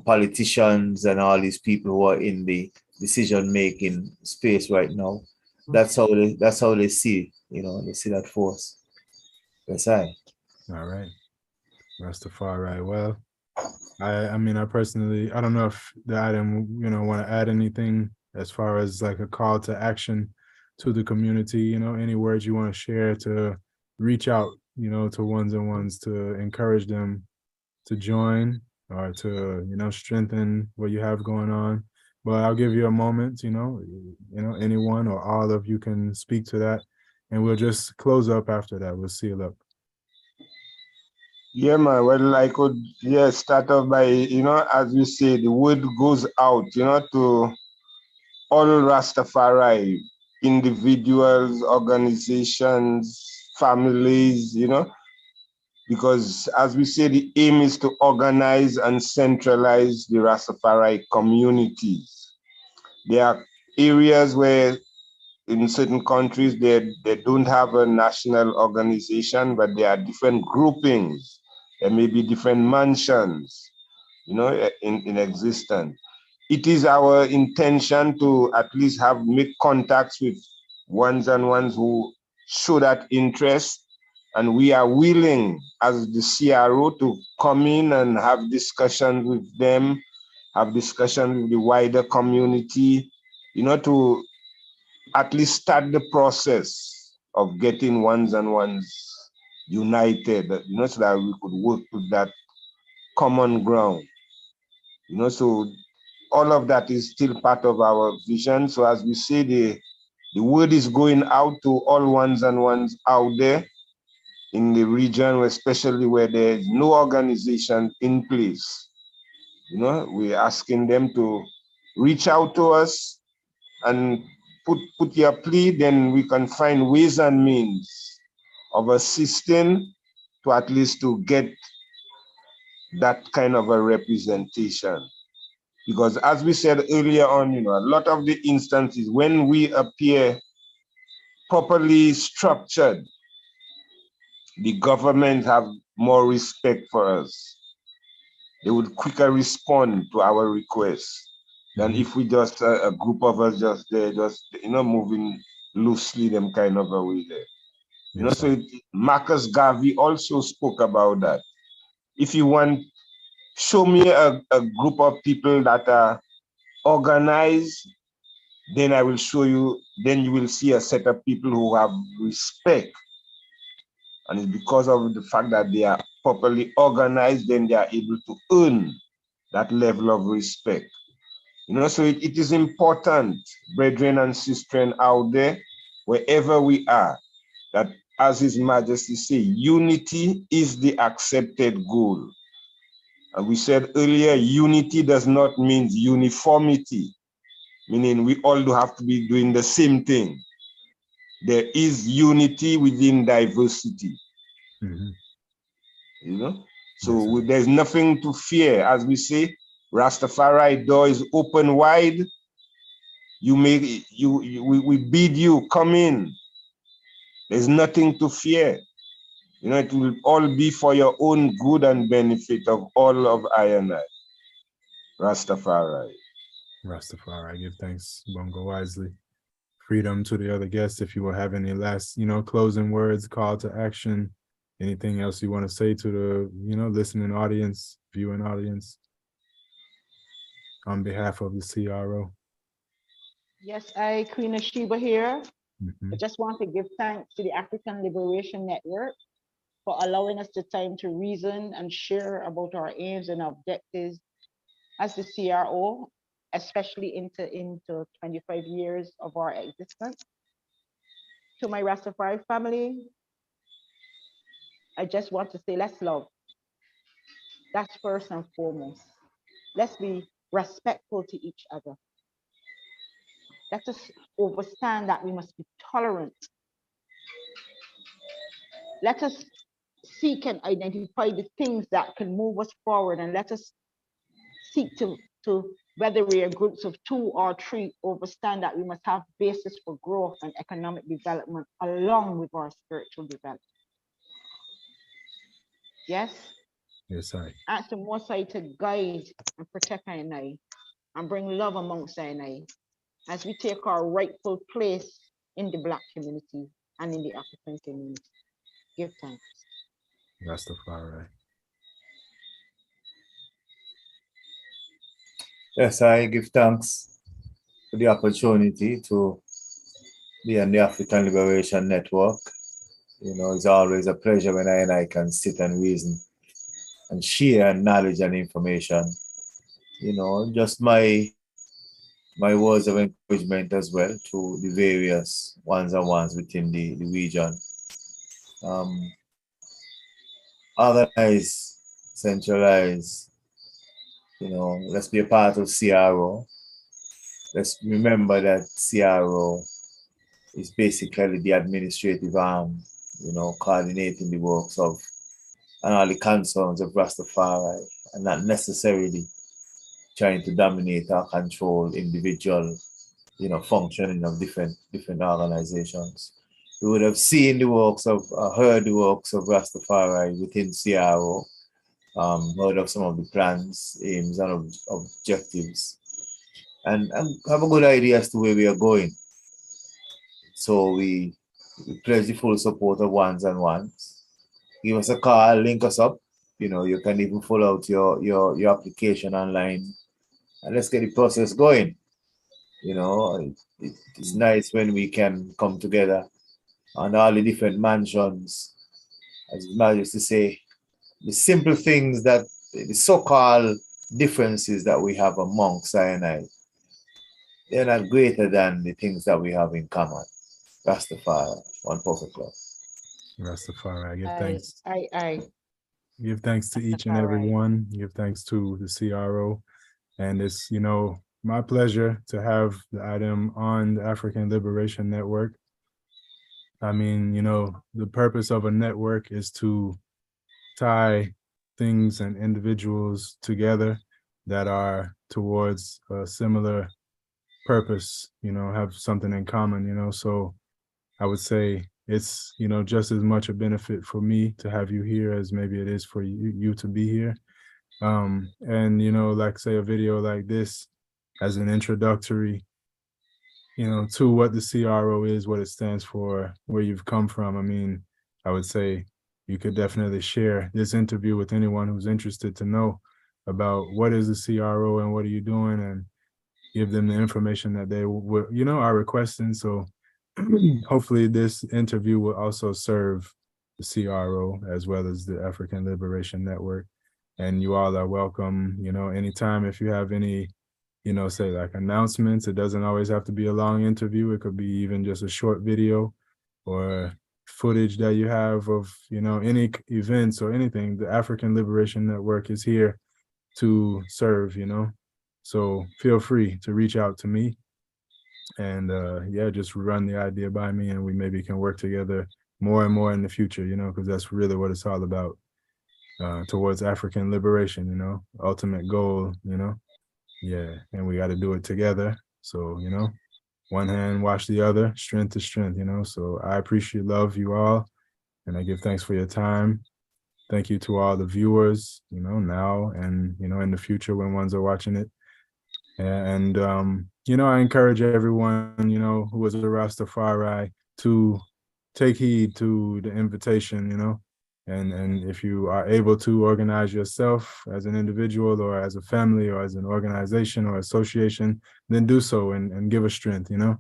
politicians and all these people who are in the decision making space right now. That's how they see, they see that force. That's right. All right. Rastafari. Well, I mean, I don't know if the item, want to add anything as far as like a call to action to the community, any words you want to share to reach out, to ones and ones to encourage them to join or to, strengthen what you have going on. But I'll give you a moment, anyone or all of you can speak to that, and we'll just close up after that. We'll seal up. Yeah, man. Well, I could, start off by, as we say, the word goes out, to all Rastafari, individuals, organizations, families, because as we say, the aim is to organize and centralize the Rastafari communities. There are areas where in certain countries they don't have a national organization, but there are different groupings. There may be different mansions, in existence. It is our intention to at least make contacts with ones and ones who show that interest. And we are willing as the CRO to come in and have discussions with them, have discussions with the wider community, to at least start the process of getting ones and ones united, so that we could work with that common ground. So all of that is still part of our vision. So as we say, the word is going out to all ones and ones out there in the region, especially where there is no organization in place. We're asking them to reach out to us and put your plea, then we can find ways and means of assisting to at least to get that kind of a representation. Because as we said earlier on, a lot of the instances when we appear properly structured, the government have more respect for us. They would quicker respond to our requests than if we just, a group of us just there, moving loosely, them kind of a way there. So Marcus Garvey also spoke about that. If you want, show me a group of people that are organized, then I will show you, then you will see a set of people who have respect. And it's because of the fact that they are properly organized, then they are able to earn that level of respect. So it is important, brethren and sisters out there, wherever we are, that as His Majesty say, unity is the accepted goal. And we said earlier, unity does not mean uniformity, meaning we all do have to be doing the same thing. There is unity within diversity. So there's nothing to fear. As we say, Rastafari door is open wide. We bid you, come in. There's nothing to fear. It will all be for your own good and benefit of all of I and I. Rastafari. Rastafari. Give thanks, Bongo Wisely. Freedom to the other guests. If you will have any last, closing words, call to action, anything else you want to say to the, listening audience, viewing audience, on behalf of the CRO. Yes, Queen of Sheba here. Mhm. I just want to give thanks to the African Liberation Network for allowing us the time to reason and share about our aims and objectives as the CRO, especially into 25 years of our existence. To my Rastafari family, I just want to say let's love. That's first and foremost. Let's be respectful to each other. Let us understand that we must be tolerant. Let us seek and identify the things that can move us forward, and let us seek to whether we are groups of 2 or 3, understand that we must have basis for growth and economic development along with our spiritual development. Yes? Yes, I. Ask the Most High to guide and protect I and bring love amongst I as we take our rightful place in the Black community and in the African community. Give thanks. Rastafari. Yes, I give thanks for the opportunity to be on the African Liberation Network. It's always a pleasure when I and I can sit and reason and share knowledge and information. Just my words of encouragement as well to the various ones and ones within the region. Organize, centralize, let's be a part of CRO. Let's remember that CRO is basically the administrative arm, coordinating the works of and all the concerns of Rastafari, and not necessarily trying to dominate or control individual, functioning of different organizations. We would have seen the works of, heard the works of Rastafari within CRO, heard of some of the plans, aims, and objectives, and have a good idea as to where we are going. So we pledge the full support of ones and ones. Give us a call, link us up. You can even fill out your application online, and let's get the process going. It's nice when we can come together on all the different mansions, as Mal used to say, the simple things that the so-called differences that we have amongst I, they're not greater than the things that we have in common. Rastafari, one perfect love. Rastafari. I give thanks. I. Give thanks to each and every one. Give thanks to the CRO. And it's, my pleasure to have the item on the African Liberation Network. I mean, the purpose of a network is to tie things and individuals together that are towards a similar purpose, have something in common, so I would say it's, just as much a benefit for me to have you here as maybe it is for you to be here. And, like say a video like this as an introductory, to what the CRO is, what it stands for, where you've come from. I mean, I would say you could definitely share this interview with anyone who's interested to know about what is the CRO and what are you doing, and give them the information that they are requesting. So hopefully this interview will also serve the CRO as well as the African Liberation Network. And you all are welcome, anytime if you have any, say like announcements. It doesn't always have to be a long interview. It could be even just a short video or footage that you have of, any events or anything. The African Liberation Network is here to serve, So feel free to reach out to me and just run the idea by me, and we maybe can work together more and more in the future, because that's really what it's all about, towards African liberation, ultimate goal, Yeah, and we got to do it together. So, one hand wash the other, strength to strength, So I love you all, and I give thanks for your time. Thank you to all the viewers, now and, in the future when ones are watching it. And, I encourage everyone, who is a Rastafari to take heed to the invitation, And if you are able to organize yourself as an individual or as a family or as an organization or association, then do so and give us strength, you know?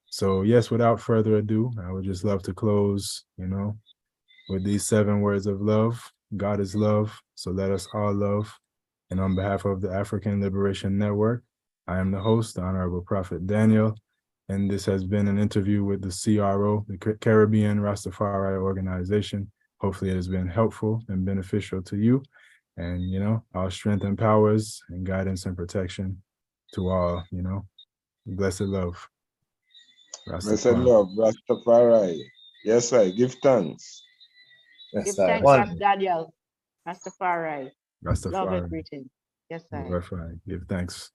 So yes, without further ado, I would just love to close, you know, with these 7 words of love. God is love, so let us all love. And on behalf of the African Liberation Network, I am the host, the Honorable Prophet Daniel, and this has been an interview with the CRO, the Caribbean Rastafari Organization. Hopefully it has been helpful and beneficial to you. And, you know, our strength and powers and guidance and protection to all, you know, blessed love. Blessed Rastafari. love, Rastafari. Yes, I give thanks. Yes, Give sir. thanks, One. Pastor Daniel. Rastafari. Love and Rastafari. greeting. Yes, sir. Rastafari. Give thanks.